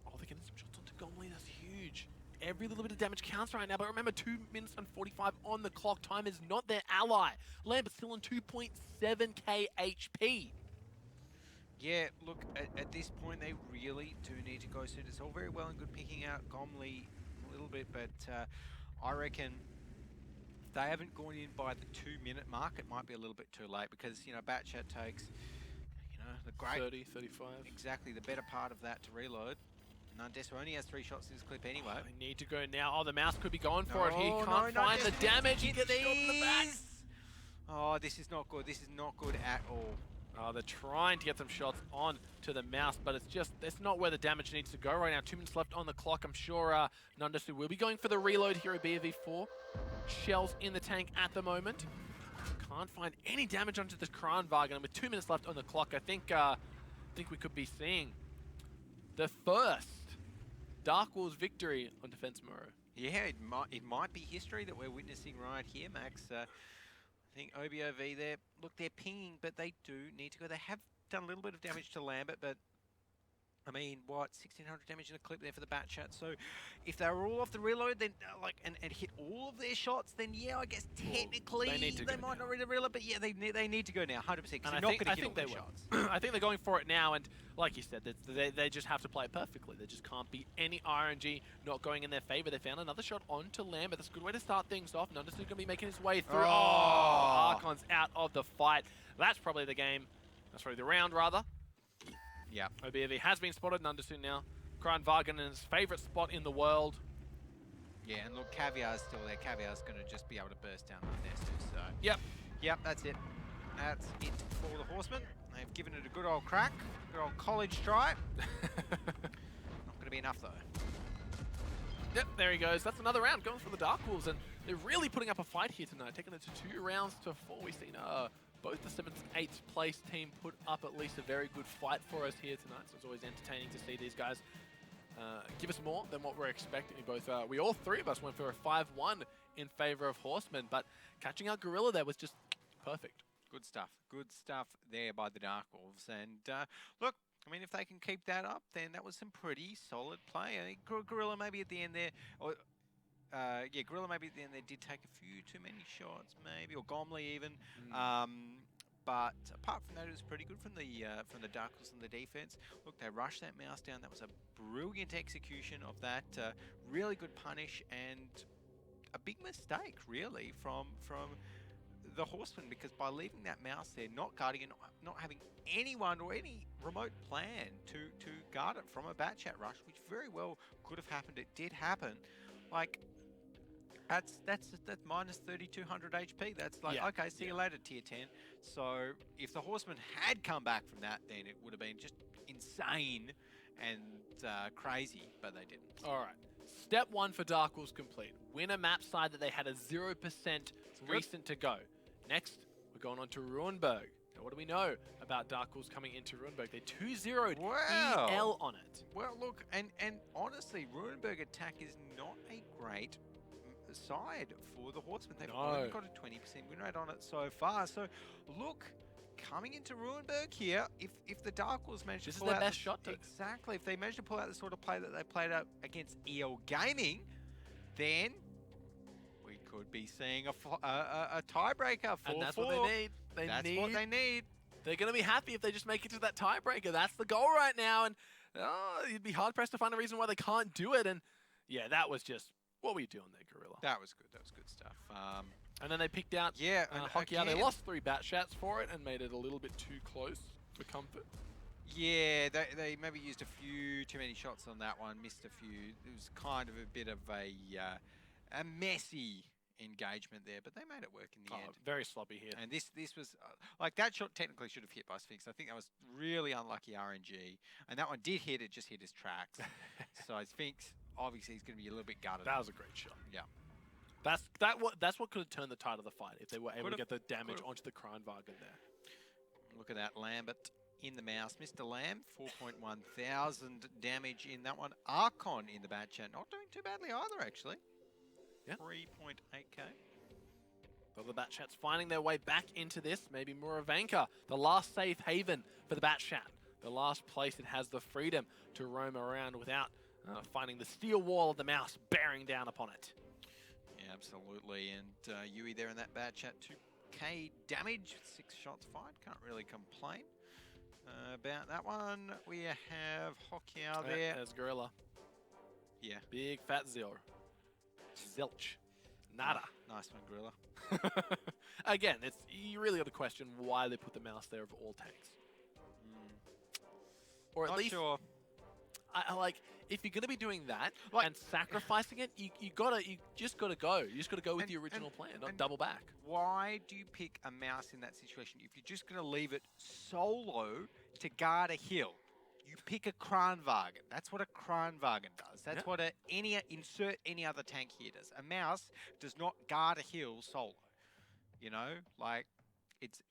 Oh, they're getting some shots onto Gomli. That's huge. Every little bit of damage counts right now, but remember, 2 minutes and 45 on the clock. Time is not their ally. Lambert's still on 2.7k HP. Yeah, look, at this point, they really do need to go soon. It's all very well and good picking out Gomli a little bit, but I reckon if they haven't gone in by the 2-minute mark, it might be a little bit too late, because, you know, Batchat takes, you know, the great... 30, 35. Exactly, the better part of that to reload. Nondesu only has 3 shots in this clip anyway. Oh, they need to go now. Oh, the mouse could be going for it. He can't find the damage. He gets shot in the back. Oh, this is not good. This is not good at all. Oh, they're trying to get some shots on to the mouse, but it's not where the damage needs to go right now. 2 minutes left on the clock. I'm sure Nondesu will be going for the reload here at BOV4. Shells in the tank at the moment. Can't find any damage onto the Kranwagen, and with 2 minutes left on the clock, I think we could be seeing the first Darkwolves victory on Defense Moro. Yeah, it might be history that we're witnessing right here, Max. I think OBOV there, look, they're pinging, but they do need to go. They have done a little bit of damage to Lambert, but I mean, what, 1600 damage in a clip there for the bat chat. So if they were all off the reload, then and hit all of their shots, then yeah, I guess technically they might not really reload, but yeah, they need to go now, 100%. Because they're not going to hit all their shots. I think they're going for it now, and like you said, they just have to play it perfectly. There just can't be any RNG not going in their favor. They found another shot onto Lambert. That's a good way to start things off. Nunder's going to be making his way through. Oh, Archon's out of the fight. That's probably the game. That's probably the round, rather. Yeah. OBV has been spotted. Nundersoon now. Kranvagen in his favorite spot in the world. Yeah, and look, Caviar's still there. Caviar's going to just be able to burst down the nest too, so... Yep, that's it. That's it for the Horsemen. They've given it a good old crack. Good old college try. Not going to be enough, though. Yep, there he goes. That's another round going for the Darkwolves, and they're really putting up a fight here tonight, taking it to 2 rounds to 4. We've seen both the 7th and 8th place team put up at least a very good fight for us here tonight, so it's always entertaining to see these guys give us more than what we're expecting. We all three of us went for a 5-1 in favor of Horsemen, but catching out Gorilla there was just perfect. Good stuff. Good stuff there by the Darkwolves. And look, I mean, if they can keep that up, then that was some pretty solid play. I think Gorilla maybe at the end there, or yeah, Gorilla maybe at the end there did take a few too many shots, maybe, or Gomley even. But apart from that, it was pretty good from the Darkwolves and the defense. Look, they rushed that mouse down. That was a brilliant execution of that. Really good punish and a big mistake, really, from the Horsemen, because by leaving that mouse there, not guarding it, not having anyone or any remote plan to guard it from a bat chat rush, which very well could have happened. It did happen. Like, that's minus 3200 HP. That's like, okay, see you later, tier 10. So if the Horsemen had come back from that, then it would have been just insane and crazy, but they didn't. All right. Step 1 for Darkwolves complete. Win a map side that they had a 0% recent to go. Next, we're going on to Ruinberg. Now, what do we know about Darkwolves coming into Ruinberg? They 2-0'd EL on it. Well, look, and honestly, Ruinberg attack is not a great side for the Horsemen. They've only got a 20% win rate on it so far. So, look, coming into Ruinberg here, if the Darkwolves manage to pull out... This is their best shot. Exactly. If they manage to pull out the sort of play that they played out against EL Gaming, then we could be seeing a tiebreaker for And that's what they need. That's what they need. They're going to be happy if they just make it to that tiebreaker. That's the goal right now. And you'd be hard-pressed to find a reason why they can't do it. And yeah, that was just... What were you doing there, Gorilla? That was good. That was good stuff. And then they picked out Hockey out. They lost 3 bat shots for it and made it a little bit too close for comfort. Yeah, they maybe used a few too many shots on that one, missed a few. It was kind of a bit of a messy engagement there, but they made it work in the end. Very sloppy here. And this was, like, that shot technically should have hit by Sphinx. I think that was really unlucky RNG. And that one did hit, it just hit his tracks. So Sphinx, obviously, he's going to be a little bit gutted. That was a great shot. Yeah. That's what could have turned the tide of the fight if they were able to get the damage onto the Kranvagen there. Look at that, Lambert in the mouse. Mr. Lamb, 4.1 thousand damage in that one. Archon in the bat chat, not doing too badly either, actually. Yeah. 3.8k. But the bat chats finding their way back into this. Maybe Muravanka, the last safe haven for the bat chat. The last place it has the freedom to roam around without finding the steel wall of the mouse bearing down upon it. Yeah, absolutely. And Yui there in that bat chat, 2k damage, 6 shots fired. Can't really complain about that one. We have Hokiao there. There's Gorilla. Yeah. Big fat zilch. Nada. Nice one, Gorilla. Again, you really got to question why they put the mouse there of all tanks. Or at Not least, sure. I like, if you're gonna be doing that and sacrificing it, you just gotta go. You just gotta go with the original plan, not double back. Why do you pick a mouse in that situation if you're just gonna leave it solo to guard a hill? You pick a Kranvagen. That's what a Kranvagen does. That's what insert any other tank here does. A mouse does not guard a hill solo. You know, like it's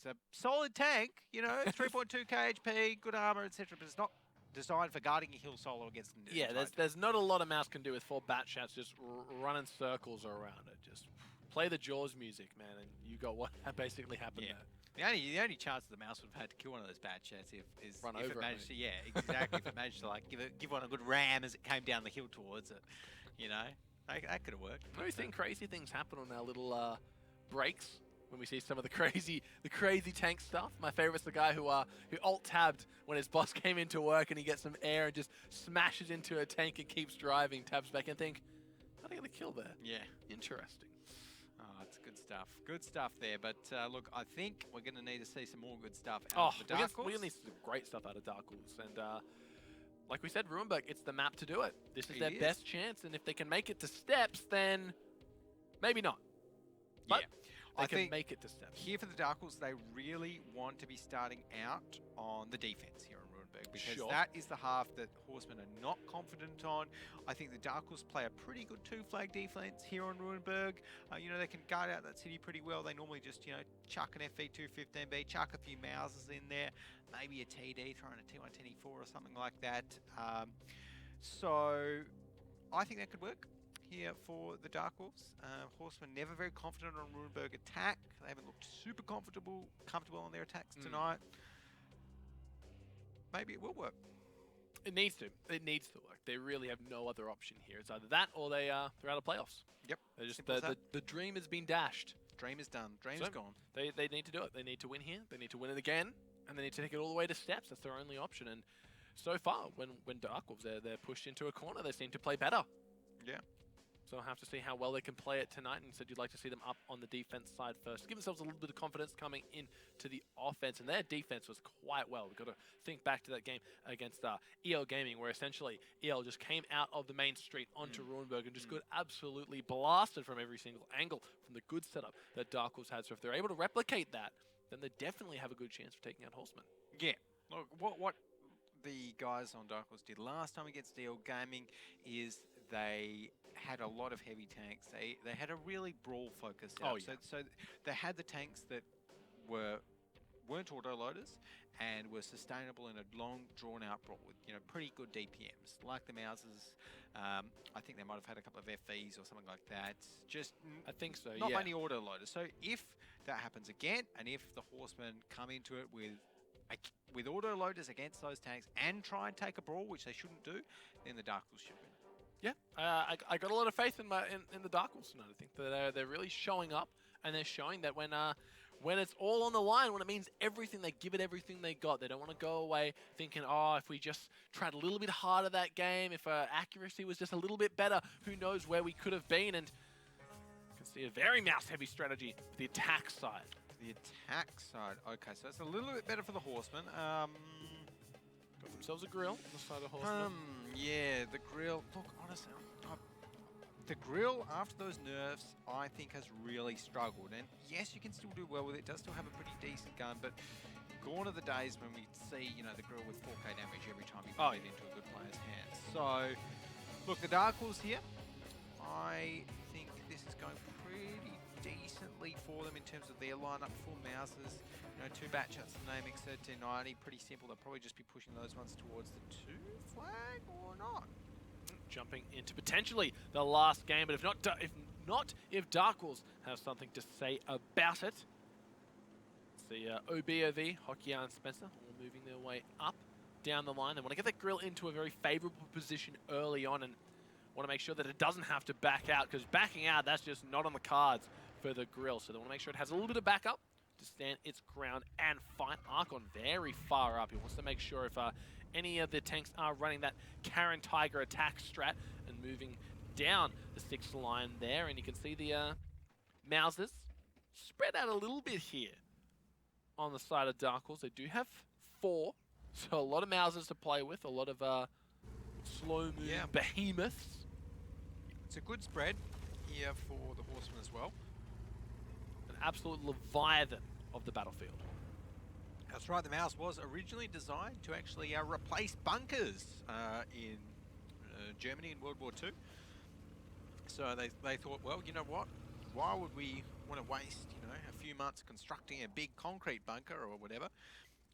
a solid tank. You know, 3.2k HP, good armor, etc. But it's not designed for guarding a hill solo against. Yeah, there's not a lot a mouse can do with 4 bat shots just running circles around it. Just play the Jaws music, man, and you got what basically happened there. The only chance the mouse would have had to kill one of those bad chats is Run if over it it, managed to, yeah, exactly. If it managed to like give one a good ram as it came down the hill towards it, you know, that could have worked. We've seen crazy things happen on our little breaks when we see some of the crazy tank stuff. My favorite's the guy who alt-tabbed when his boss came into work and he gets some air and just smashes into a tank and keeps driving, tabs back and think, how are they going to kill there? Yeah. Interesting. Oh, it's good stuff. Good stuff there. But look, I think we're going to need to see some more good stuff out of the Darkwolves. We're going to need some great stuff out of Darkwolves. And like we said, Ruinberg, it's the map to do it. This is their best chance. And if they can make it to steps, then maybe not. But they can make it to steps. Here for the Darkwolves, they really want to be starting out on the defense here on Ruinberg, because that is the half that Horsemen are not confident on. I think the Darkwolves play a pretty good two-flag defense here on Ruinberg. You know, they can guard out that city pretty well. They normally just, you know, chuck an FV215B, chuck a few Mouses in there, maybe a TD, throw in a T110E4 or something like that. So I think that could work here for the Darkwolves. Horsemen never very confident on Ruinberg attack. They haven't looked super comfortable on their attacks tonight. Maybe it will work. It needs to. It needs to work. They really have no other option here. It's either that or they're out of playoffs. Yep. They're just the dream has been dashed. Dream is done. Dream is gone. They need to do it. They need to win here. They need to win it again, and they need to take it all the way to steps. That's their only option. And so far, when Darkwolves they're pushed into a corner, they seem to play better. Yeah. So I'll have to see how well they can play it tonight. And said you'd like to see them up on the defense side first. Give themselves a little bit of confidence coming into the offense. And their defense was quite well. We've got to think back to that game against EL Gaming, where essentially EL just came out of the main street onto Ruinberg and just got absolutely blasted from every single angle from the good setup that Darkwolves had. So if they're able to replicate that, then they definitely have a good chance of taking out Horsemen. Yeah. Look, what the guys on Darkwolves did last time against EL Gaming is they had a lot of heavy tanks. They had a really brawl focus. So they had the tanks that weren't auto-loaders and were sustainable in a long, drawn-out brawl with, you know, pretty good DPMs, like the Mouses. I think they might have had a couple of FVs or something like that. Just I think so. Not many auto-loaders. So if that happens again, and if the Horsemen come into it with auto-loaders against those tanks and try and take a brawl, which they shouldn't do, then the Darkwolves should win. Yeah, I got a lot of faith in the Darkwolves tonight. I think that they're really showing up, and they're showing that when it's all on the line, when it means everything, they give it everything they got. They don't want to go away thinking, oh, if we just tried a little bit harder that game, if accuracy was just a little bit better, who knows where we could have been. And you can see a very mouse-heavy strategy for the attack side. The attack side. Okay, so it's a little bit better for the Horsemen. Got themselves a grill on the side of Horsemen. Yeah, the grill. Look, honestly, the grill after those nerfs, I think, has really struggled. And yes, you can still do well with it. It does still have a pretty decent gun, but gone are the days when we see, you know, the grill with 4K damage every time you put it into a good player's hands. So, look, the Darkwolves here, I think this is going pretty decently for them in terms of their lineup. Full Mouses, you know, 2 Batchats, the name X1390, pretty simple. They'll probably just be pushing those ones towards the 2 flag or not. Jumping into potentially the last game, but if if Darkwolves have something to say about it. The OBOV, Hockey and Spencer, all moving their way up down the line. They want to get that grill into a very favorable position early on and want to make sure that it doesn't have to back out, because backing out, that's just not on the cards for the grill. So they want to make sure it has a little bit of backup to stand its ground and fight. Archon very far up. He wants to make sure if any of the tanks are running that Karen Tiger attack strat and moving down the 6th line there. And you can see the Mouses spread out a little bit here on the side of Darkwolves. They do have 4, so a lot of Mouses to play with, a lot of slow-moving behemoths. It's a good spread here for the Horsemen as well. An absolute leviathan of the battlefield. That's right, the Mouse was originally designed to actually replace bunkers in Germany in World War II. So they thought, well, you know what? Why would we want to waste, you know, a few months constructing a big concrete bunker or whatever,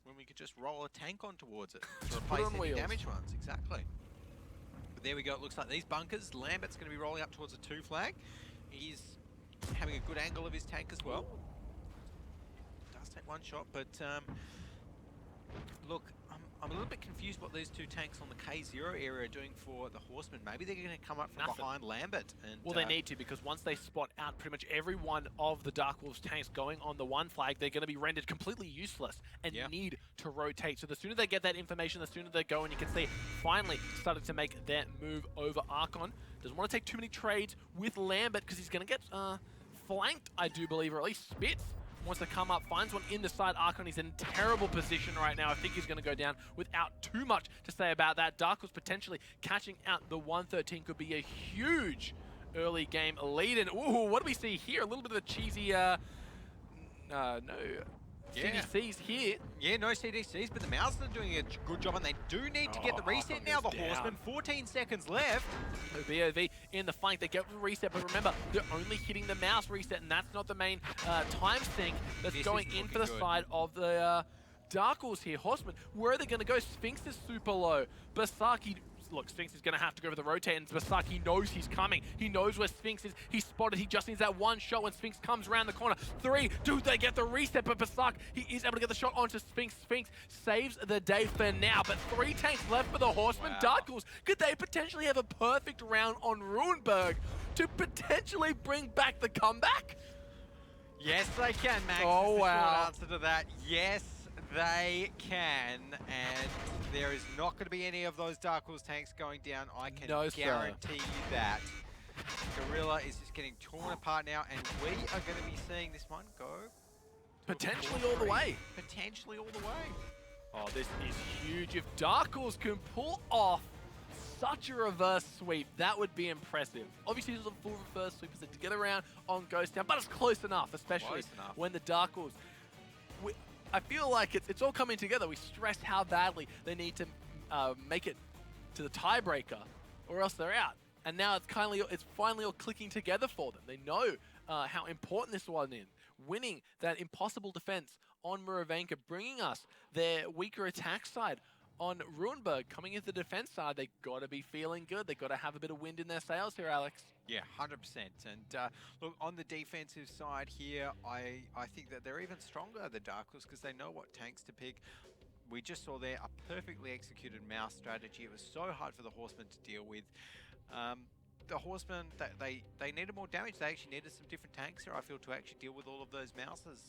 when we could just roll a tank on towards it to replace any damaged ones? Exactly. But there we go. It looks like these bunkers, Lambert's going to be rolling up towards a 2 flag. He's having a good angle of his tank as well. Does take one shot, but look, I'm a little bit confused what these two tanks on the K0 area are doing for the Horsemen. Maybe they're going to come up from behind Lambert. And, well, they need to, because once they spot out pretty much every one of the Darkwolves tanks going on the one flag, they're going to be rendered completely useless and need to rotate. So the sooner they get that information, the sooner they go, and you can see finally started to make that move over Archon. Doesn't want to take too many trades with Lambert because he's going to get flanked, I do believe, or at least Spitz wants to come up, finds one in the side. Archon is in terrible position right now. I think he's going to go down without too much to say about that. Darkwolves potentially catching out the 113 could be a huge early game lead. And ooh, what do we see here? A little bit of a cheesy, no. CDCs here. Yeah, no CDCs, but the Mouse are doing a good job, and they do need to get the reset now. The Horsemen, 14 seconds left. BOV in the flank, they get the reset, but remember, they're only hitting the Mouse reset, and that's not the main time sink that's going in for the side of the Darkwolves here. Horsemen, where are they going to go? Sphinx is super low. Basaki, look, Sphinx is going to have to go for the rotate, and Basaki knows he's coming. He knows where Sphinx is. He's spotted. He just needs that one shot when Sphinx comes around the corner. 3, do they get the reset? But Basak, he is able to get the shot onto Sphinx. Sphinx saves the day for now, but 3 tanks left for the Horsemen. Darkwolves, could they potentially have a perfect round on Runeberg to potentially bring back the comeback? Yes, they can, Max. Oh, wow. Short answer to that. Yes, they can, and there is not going to be any of those Darkwolves tanks going down. I can guarantee you that. Gorilla is just getting torn apart now, and we are going to be seeing this one go potentially all the way. Potentially all the way. Oh, this is huge. If Darkwolves can pull off such a reverse sweep, that would be impressive. Obviously, there's a full reverse sweep to get around on Ghost Town, but it's close enough, especially when the Darkwolves... I feel like it's all coming together. We stress how badly they need to make it to the tiebreaker, or else they're out. And now it's finally all clicking together for them. They know how important this one is. Winning that impossible defense on Muravenka, bringing us their weaker attack side on Runeberg. Coming into the defense side, they got to be feeling good. They got to have a bit of wind in their sails here, Alex. Yeah, 100%. And look, on the defensive side here, I think that they're even stronger, the Darkwolves, because they know what tanks to pick. We just saw there a perfectly executed Mouse strategy. It was so hard for the Horsemen to deal with. The Horsemen, they needed more damage. They actually needed some different tanks here, I feel, to actually deal with all of those Mouses.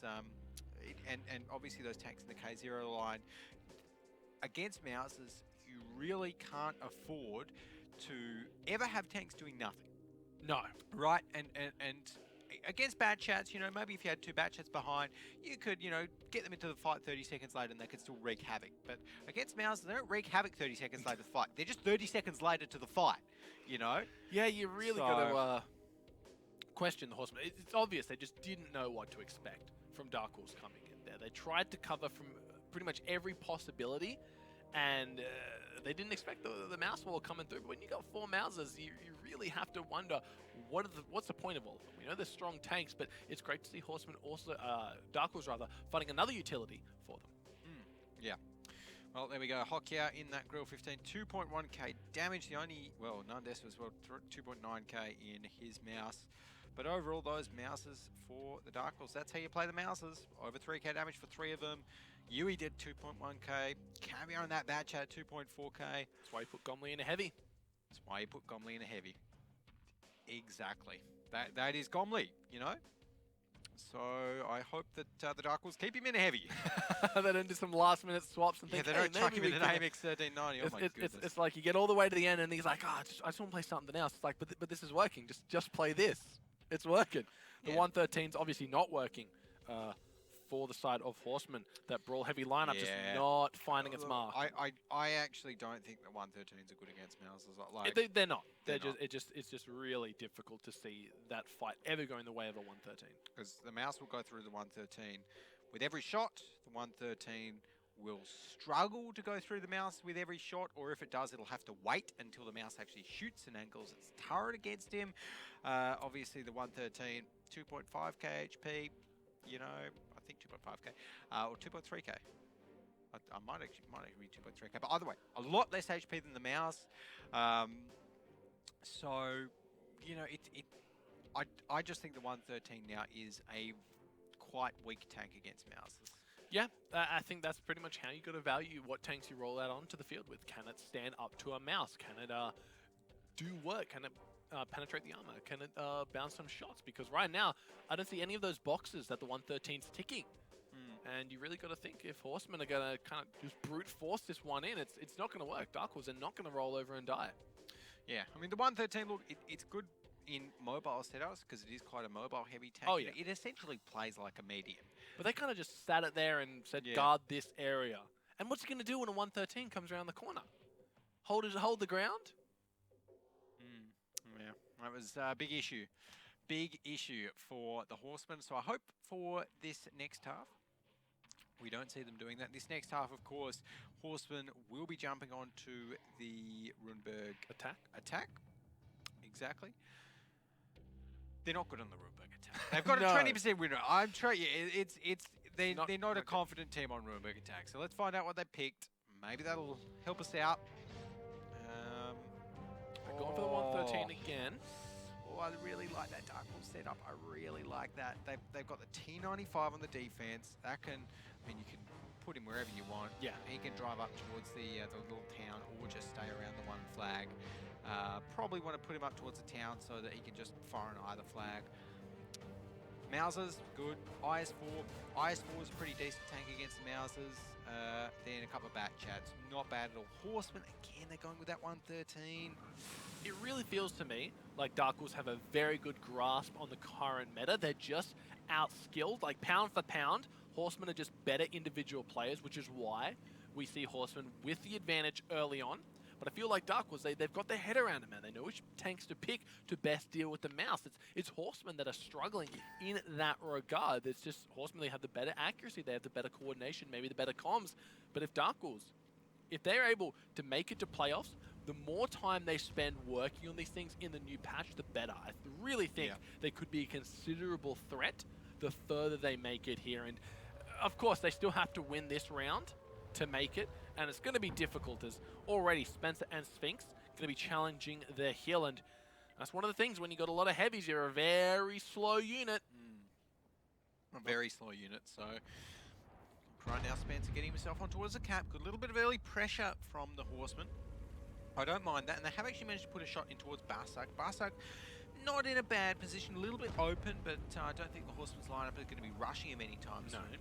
And obviously those tanks in the K0 line. Against Mouses, you really can't afford to ever have tanks doing nothing. No. Right? And against bad chats, you know, maybe if you had 2 bad chats behind, you could, you know, get them into the fight 30 seconds later and they could still wreak havoc. But against Mouses, they don't wreak havoc 30 seconds later to the fight. They're just 30 seconds later to the fight, you know? Yeah, you really got to question the Horsemen. It's obvious they just didn't know what to expect from Darkwolves coming in there. They tried to cover from pretty much every possibility, and they didn't expect the mouse wall coming through. But when you got 4 Mouses, you really have to wonder what's the point of all of them. We know they're strong tanks, but it's great to see Horsemen also, Darkwolves rather, finding another utility for them. Yeah. Well, there we go. Hokia in that grill 15, 2.1k damage. The only, well, Nandes was 2.9k in his mouse. But overall, those Mouses for the Darkwolves, that's how you play the Mouses. Over 3k damage for 3 of them. Yui did 2.1k. Caviar in that bad chat, 2.4k. That's why you put Gomli in a heavy. That's why you put Gomli in a heavy. Exactly. That is Gomli, you know? So I hope that the Darkwolves keep him in a heavy. They don't do some last minute swaps and think, they don't chuck him in an AMX 1390. Oh my goodness. It's like you get all the way to the end and he's like, I just want to play something else. It's like, but this is working. Just play this. It's working. The 113's obviously not working for the side of Horsemen. That Brawl heavy lineup just not finding its mark. I actually don't think that 113s are good against Mouses. Like, they're not. They're just not. It's just really difficult to see that fight ever going the way of a 113. Because the Mouse will go through the 113 with every shot. The 113 will struggle to go through the Mouse with every shot, or if it does, it'll have to wait until the Mouse actually shoots and angles its turret against him. Obviously, the 113, 2.5k HP, you know, I think 2.5k, or 2.3k. I might actually be 2.3k, but either way, a lot less HP than the Mouse. So, you know, I just think the 113 now is a quite weak tank against Mousers. Yeah, I think that's pretty much how you got to value what tanks you roll out onto the field with. Can it stand up to a mouse? Can it do work? Can it penetrate the armor? Can it bounce some shots? Because right now, I don't see any of those boxes that the 113's ticking. And you really got to think if Horsemen are going to kind of just brute force this one in, it's not going to work. Darkwolves are not going to roll over and die. Yeah, I mean, the 113, look, it's good in mobile setups because it is quite a mobile-heavy tank. Oh, yeah. It essentially plays like a medium. But they kind of just sat it there and said, guard this area. And what's he going to do when a 113 comes around the corner? Hold the ground? Yeah, that was a big issue. Big issue for the Horsemen. So I hope for this next half, we don't see them doing that. This next half, of course, Horsemen will be jumping on to the Runeberg attack. Exactly. They're not good on the Runeberg attack. They've got No. a 20% winner. I'm trying. They're not a confident team on Runeberg attack. So let's find out what they picked. Maybe that'll help us out. Going for the 113 again. Oh, I really like that Darkwolves setup. I really like that. They've got the T95 on the defense. That can, I mean, you can put him wherever you want. Yeah. He can drive up towards the little town or just stay around the one flag. Probably want to put him up towards the town so that he can just fire on either flag. Mousers, good. IS4 is a pretty decent tank against the Mousers. Then a couple of bat chats, not bad at all. Horsemen, again, they're going with that 113. It really feels to me like Darkwolves have a very good grasp on the current meta. They're just outskilled, like pound for pound. Horsemen are just better individual players, which is why we see Horsemen with the advantage early on. But I feel like Darkwolves, they've got their head around it, man. They know which tanks to pick to best deal with the mouse. It's Horsemen that are struggling in that regard. It's just Horsemen, they have the better accuracy, they have the better coordination, maybe the better comms. But if Darkwolves, if they're able to make it to playoffs, the more time they spend working on these things in the new patch, the better. I really think they could be a considerable threat the further they make it here. And of course, they still have to win this round to make it, and it's going to be difficult as already Spencer and Sphinx going to be challenging the hill, and that's one of the things when you got a lot of heavies, you're a very slow unit. A very slow unit, so right now Spencer getting himself on towards the cap. Good little bit of early pressure from the Horsemen. I don't mind that, and they have actually managed to put a shot in towards Barsak. Barsak not in a bad position, a little bit open, but I don't think the Horsemen's lineup is going to be rushing him anytime soon.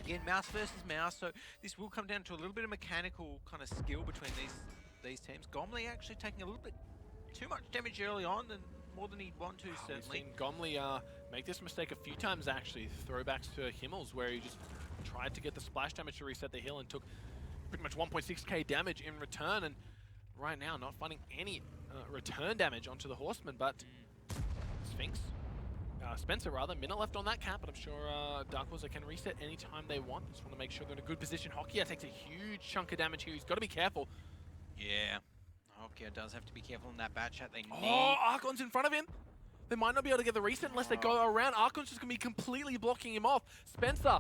Again, mouse versus mouse, so this will come down to a little bit of mechanical kind of skill between these teams. Gomley actually taking a little bit too much damage early on, and more than he'd want to, certainly. We've seen Gomley make this mistake a few times, actually. Throwbacks to Himmels, where he just tried to get the splash damage to reset the hill and took pretty much 1.6k damage in return, and right now not finding any return damage onto the Horsemen, but Sphinx. Spencer, rather, minute left on that cap, but I'm sure Darkwolves can reset anytime they want. Just want to make sure they're in a good position. Hokia takes a huge chunk of damage here. He's got to be careful. Yeah, Hokia does have to be careful in that bat chat. They need... Oh, Archon's in front of him. They might not be able to get the reset unless they go around. Archon's just going to be completely blocking him off. Spencer,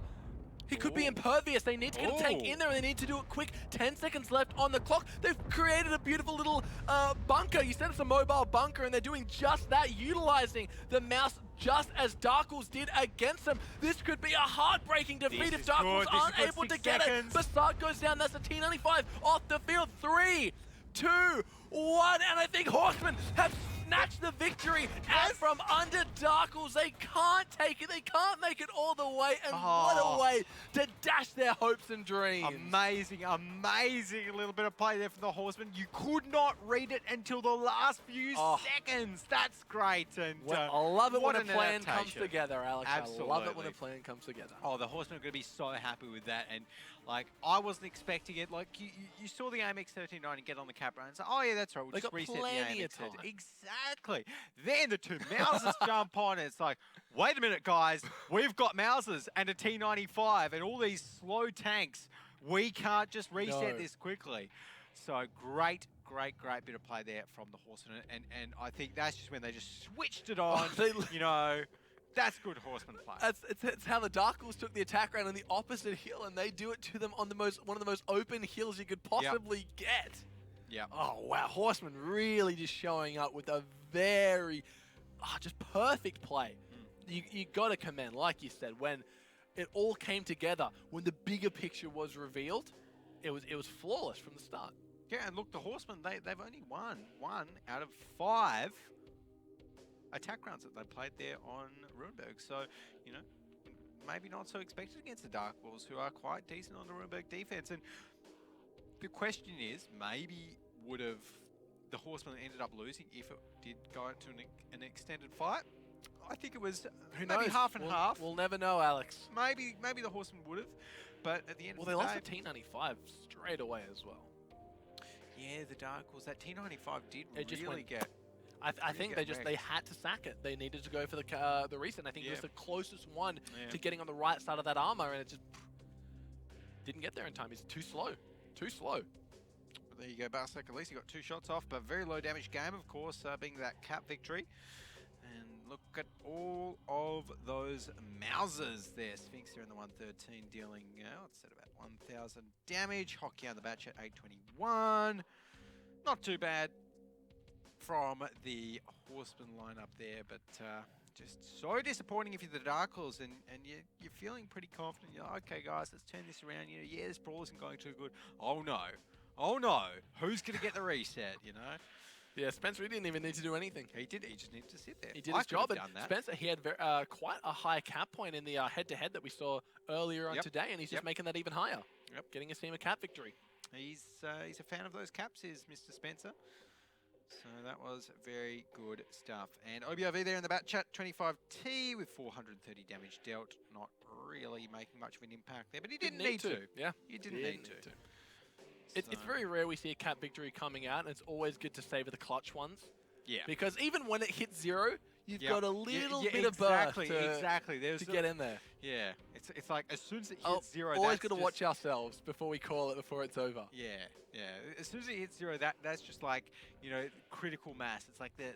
he could be impervious. They need to get a tank in there, and they need to do it quick. 10 seconds left on the clock. They've created a beautiful little bunker. You said it's a mobile bunker, and they're doing just that, utilizing the mouse just as Darkwolves did against them. This could be a heartbreaking defeat if Darkwolves aren't able to get it. Basart goes down. That's a T95 off the field. 3, 2, 1, and I think Horsemen have snatched the victory out from under Darkwolves. They can't take it. They can't make it all the way, and what a way to dash their hopes and dreams. Amazing, amazing little bit of play there from the Horsemen. You could not read it until the last few seconds. That's great. And I love it when a an plan comes adaptation. together, Alex. Absolutely. I love it when a plan comes together. Oh, the Horsemen are going to be so happy with that. And like, I wasn't expecting it. Like, you saw the AMX 1390 get on the cap run and say, oh yeah, that's right, we'll They just got reset the plenty AMX of time. 13. Exactly. Then the two Mousers jump on, and it's like, wait a minute, guys. We've got Mousers and a T95 and all these slow tanks. We can't just reset this quickly. So great bit of play there from the Horsemen. And I think that's just when they just switched it on. You know, that's good Horseman play. It's how the Darkwolves took the attack round on the opposite hill, and they do it to them on one of the most open hills you could possibly get. Yeah. Oh, wow. Horsemen really just showing up with a very, just perfect play you got to commend, like you said, when it all came together, when the bigger picture was revealed, it was flawless from the start. Yeah, and look, the Horsemen, they've only won 1 out of 5 attack rounds that they played there on Runeberg. So, you know, maybe not so expected against the Darkwolves, who are quite decent on the Runeberg defense. And the question is, maybe would have the Horsemen ended up losing if it did go into an extended fight? I think it was Who maybe knows? half and half. We'll never know, Alex. Maybe the Horsemen would have, but at the end Well, of they the lost day, the T95 straight away as well. yeah, the Darkwolves, that T95 did It just really went- get. I Really think get they wrecked. had to sack it. They needed to go for the reset. I think it was Yeah. the closest one Yeah. to getting on the right side of that armor, and it just didn't get there in time. He's too slow. Too slow. But there you go, Barsek. At least he got 2 shots off, but very low damage game, of course, being that cap victory. And look at all of those Mausers there. Sphinx here in the 113 dealing, what's that, about 1,000 damage. Hockey on the batch at 821. Not too bad from the Horseman lineup there, but just so disappointing if you're the Darkwolves and you're feeling pretty confident. You're like, okay, guys, let's turn this around. You know, yeah, this brawl isn't going too good. Oh no, who's going to get the reset, you know? Yeah, Spencer, he didn't even need to do anything. He just needed to sit there. He did I his could have job, and done that. Spencer, he had quite a high cap point in the head-to-head that we saw earlier on Yep. today, and he's just Yep. making that even higher. Yep. Getting his team a cap victory. He's a fan of those caps, is Mr. Spencer. So that was very good stuff. And OBOV there in the bat chat, 25T with 430 damage dealt. Not really making much of an impact there, but he didn't need to. Yeah, He didn't need to. It's So, very rare we see a cap victory coming out, and it's always good to savor the clutch ones. yeah. Because even when it hits 0, you've Yep. got a Yeah, little yeah, bit of burst exactly, to, exactly. There's to get in there. Yeah, it's like as soon as it hits Oh, 0, always that's got to just- watch ourselves before we call it, before it's over. Yeah, yeah. As soon as it hits 0, that's just like, you know, critical mass. It's like the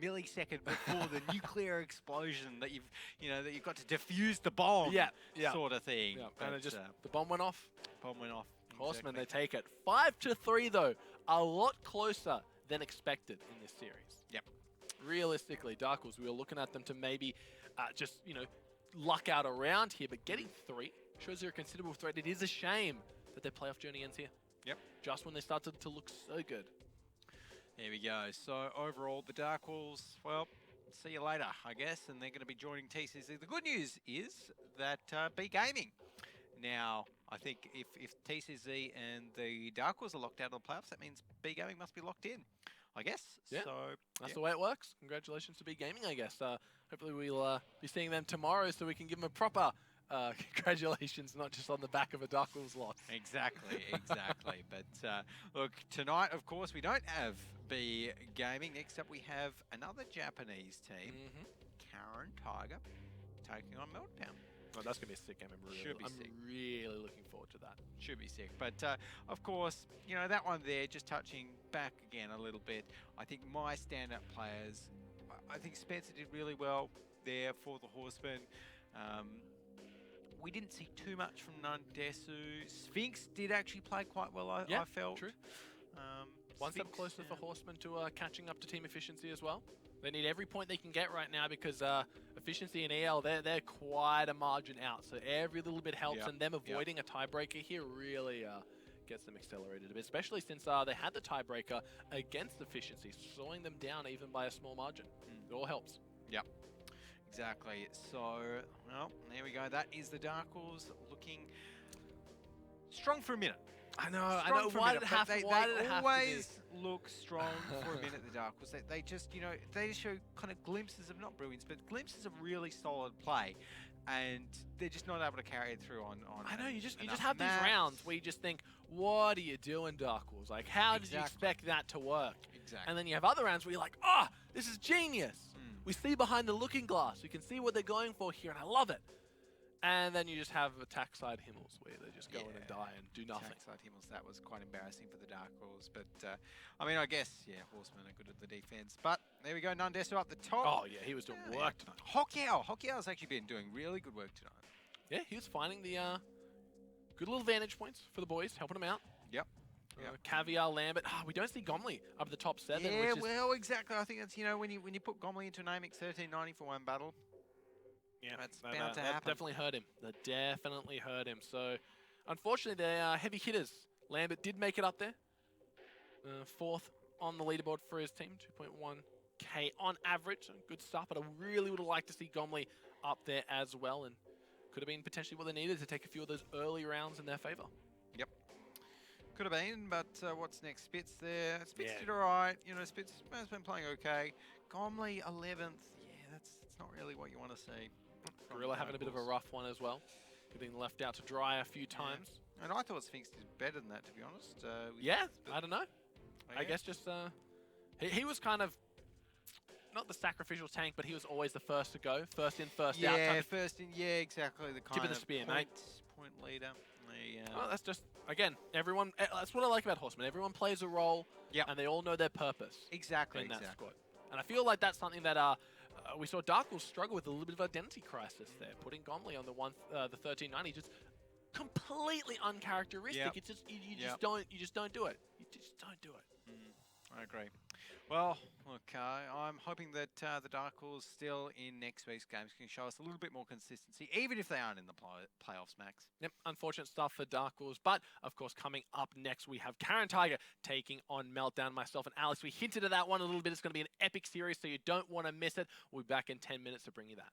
millisecond before the nuclear explosion that you've got to defuse the bomb. Yeah, yeah. Sort of thing. Yeah, But, and it just the bomb went off. bomb went off. Horsemen, Exactly. they take it 5-3 though, a lot closer than expected in this series. Yep. Realistically, Darkwolves, we were looking at them to maybe just luck out around here, but getting 3 shows they're a considerable threat. It is a shame that their playoff journey ends here. Yep. Just when they started to look so good. There we go. So overall, the Darkwolves, well, see you later, I guess, and they're going to be joining TCZ. The good news is that B Gaming. Now, I think if TCZ and the Darkwolves are locked out of the playoffs, that means B Gaming must be locked in, I guess. Yeah. So That's the way it works. Congratulations to B Gaming, I guess. Hopefully we'll be seeing them tomorrow so we can give them a proper congratulations, not just on the back of a Darkwolves loss. Exactly. But look, tonight, of course, we don't have B Gaming. Next up, we have another Japanese team, Karen Tiger, taking on Meltdown. Oh, that's going to be a sick game. I'm really looking forward to that. Should be sick. But, of course, you know, that one there, just touching back again a little bit, I think my stand-up players, I think Spencer did really well there for the Horsemen. We didn't see too much from Nandesu. Sphinx did actually play quite well, I felt. True. One step Sphinx, closer for Horsemen to catching up to team efficiency as well. They need every point they can get right now because efficiency and EL, they're quite a margin out. So every little bit helps, Yep, and them avoiding a tiebreaker here really gets them accelerated a bit, especially since they had the tiebreaker against efficiency, slowing them down even by a small margin. It all helps. Yep. Exactly. So, well, there we go. That is the Darkwolves looking strong for a minute. I know. Strong for a Why minute, did it but have they, to? Why they did it have always to look strong for a minute, the Darkwolves. They just, you know, they just show kind of glimpses of, not brilliance, but glimpses of really solid play. And they're just not able to carry it through on I know, you just enough have these maps. rounds where you just think, what are you doing, Darkwolves? Like, how did you Exactly. expect that to work? Exactly. And then you have other rounds where you're like, this is genius. We see behind the looking glass. We can see what they're going for here, and I love it. And then you just have attack side Himmels where they just go in and die and do nothing. Side Himmels, that was quite embarrassing for the Darkwolves. But, I mean, I guess, yeah, Horsemen are good at the defense. But there we go, Nandesu up the top. Oh, yeah, he was doing work tonight. Hockeyow's actually been doing really good work tonight. Yeah, he was finding the good little vantage points for the boys, helping them out. Yep. Caviar, Lambert. We don't see Gomley up at the top 7. Yeah, which is, well, exactly. I think that's, you know, when you put Gomley into an AMX 1390 for one battle, Yeah, That's that, bound to that happen. definitely hurt him. That definitely hurt him. So, unfortunately, they're heavy hitters. Lambert did make it up there. Fourth on the leaderboard for his team, 2.1k on average. Good stuff, but I really would have liked to see Gomley up there as well, and could have been potentially what they needed to take a few of those early rounds in their favor. Yep. Could have been, but what's next? Spitz there. Spitz Yeah. did all right. You know, Spitz has been playing okay. Gomley 11th. Yeah, that's not really what you want to see. from Gorilla having a bit of a Darkwolves. rough one as well. Getting left out to dry a few times. And I thought Sphinx did better than that, to be honest. Yeah, I don't know. I guess just he was kind of not the sacrificial tank, but he was always the first to go, first in, first out. Yeah, Kind of first in. Yeah, exactly. The kind tip of the of spear, point, mate. point leader. Well, that's just again, everyone. That's what I like about Horsemen. Everyone plays a role, and they all know their purpose. Exactly. In that squad. And I feel like that's something that we saw Darkwolves struggle with a little bit of identity crisis there, putting Gomley on the 1390, just completely uncharacteristic. Yep. It's just you just don't do it. You just don't do it. I agree. Well, look, I'm hoping that the Darkwolves still in next week's games can show us a little bit more consistency, even if they aren't in the playoffs, Max. Yep, unfortunate stuff for Darkwolves. But, of course, coming up next, we have Karen Tiger taking on Meltdown. Myself and Alex, we hinted at that one a little bit. It's going to be an epic series, so you don't want to miss it. We'll be back in 10 minutes to bring you that.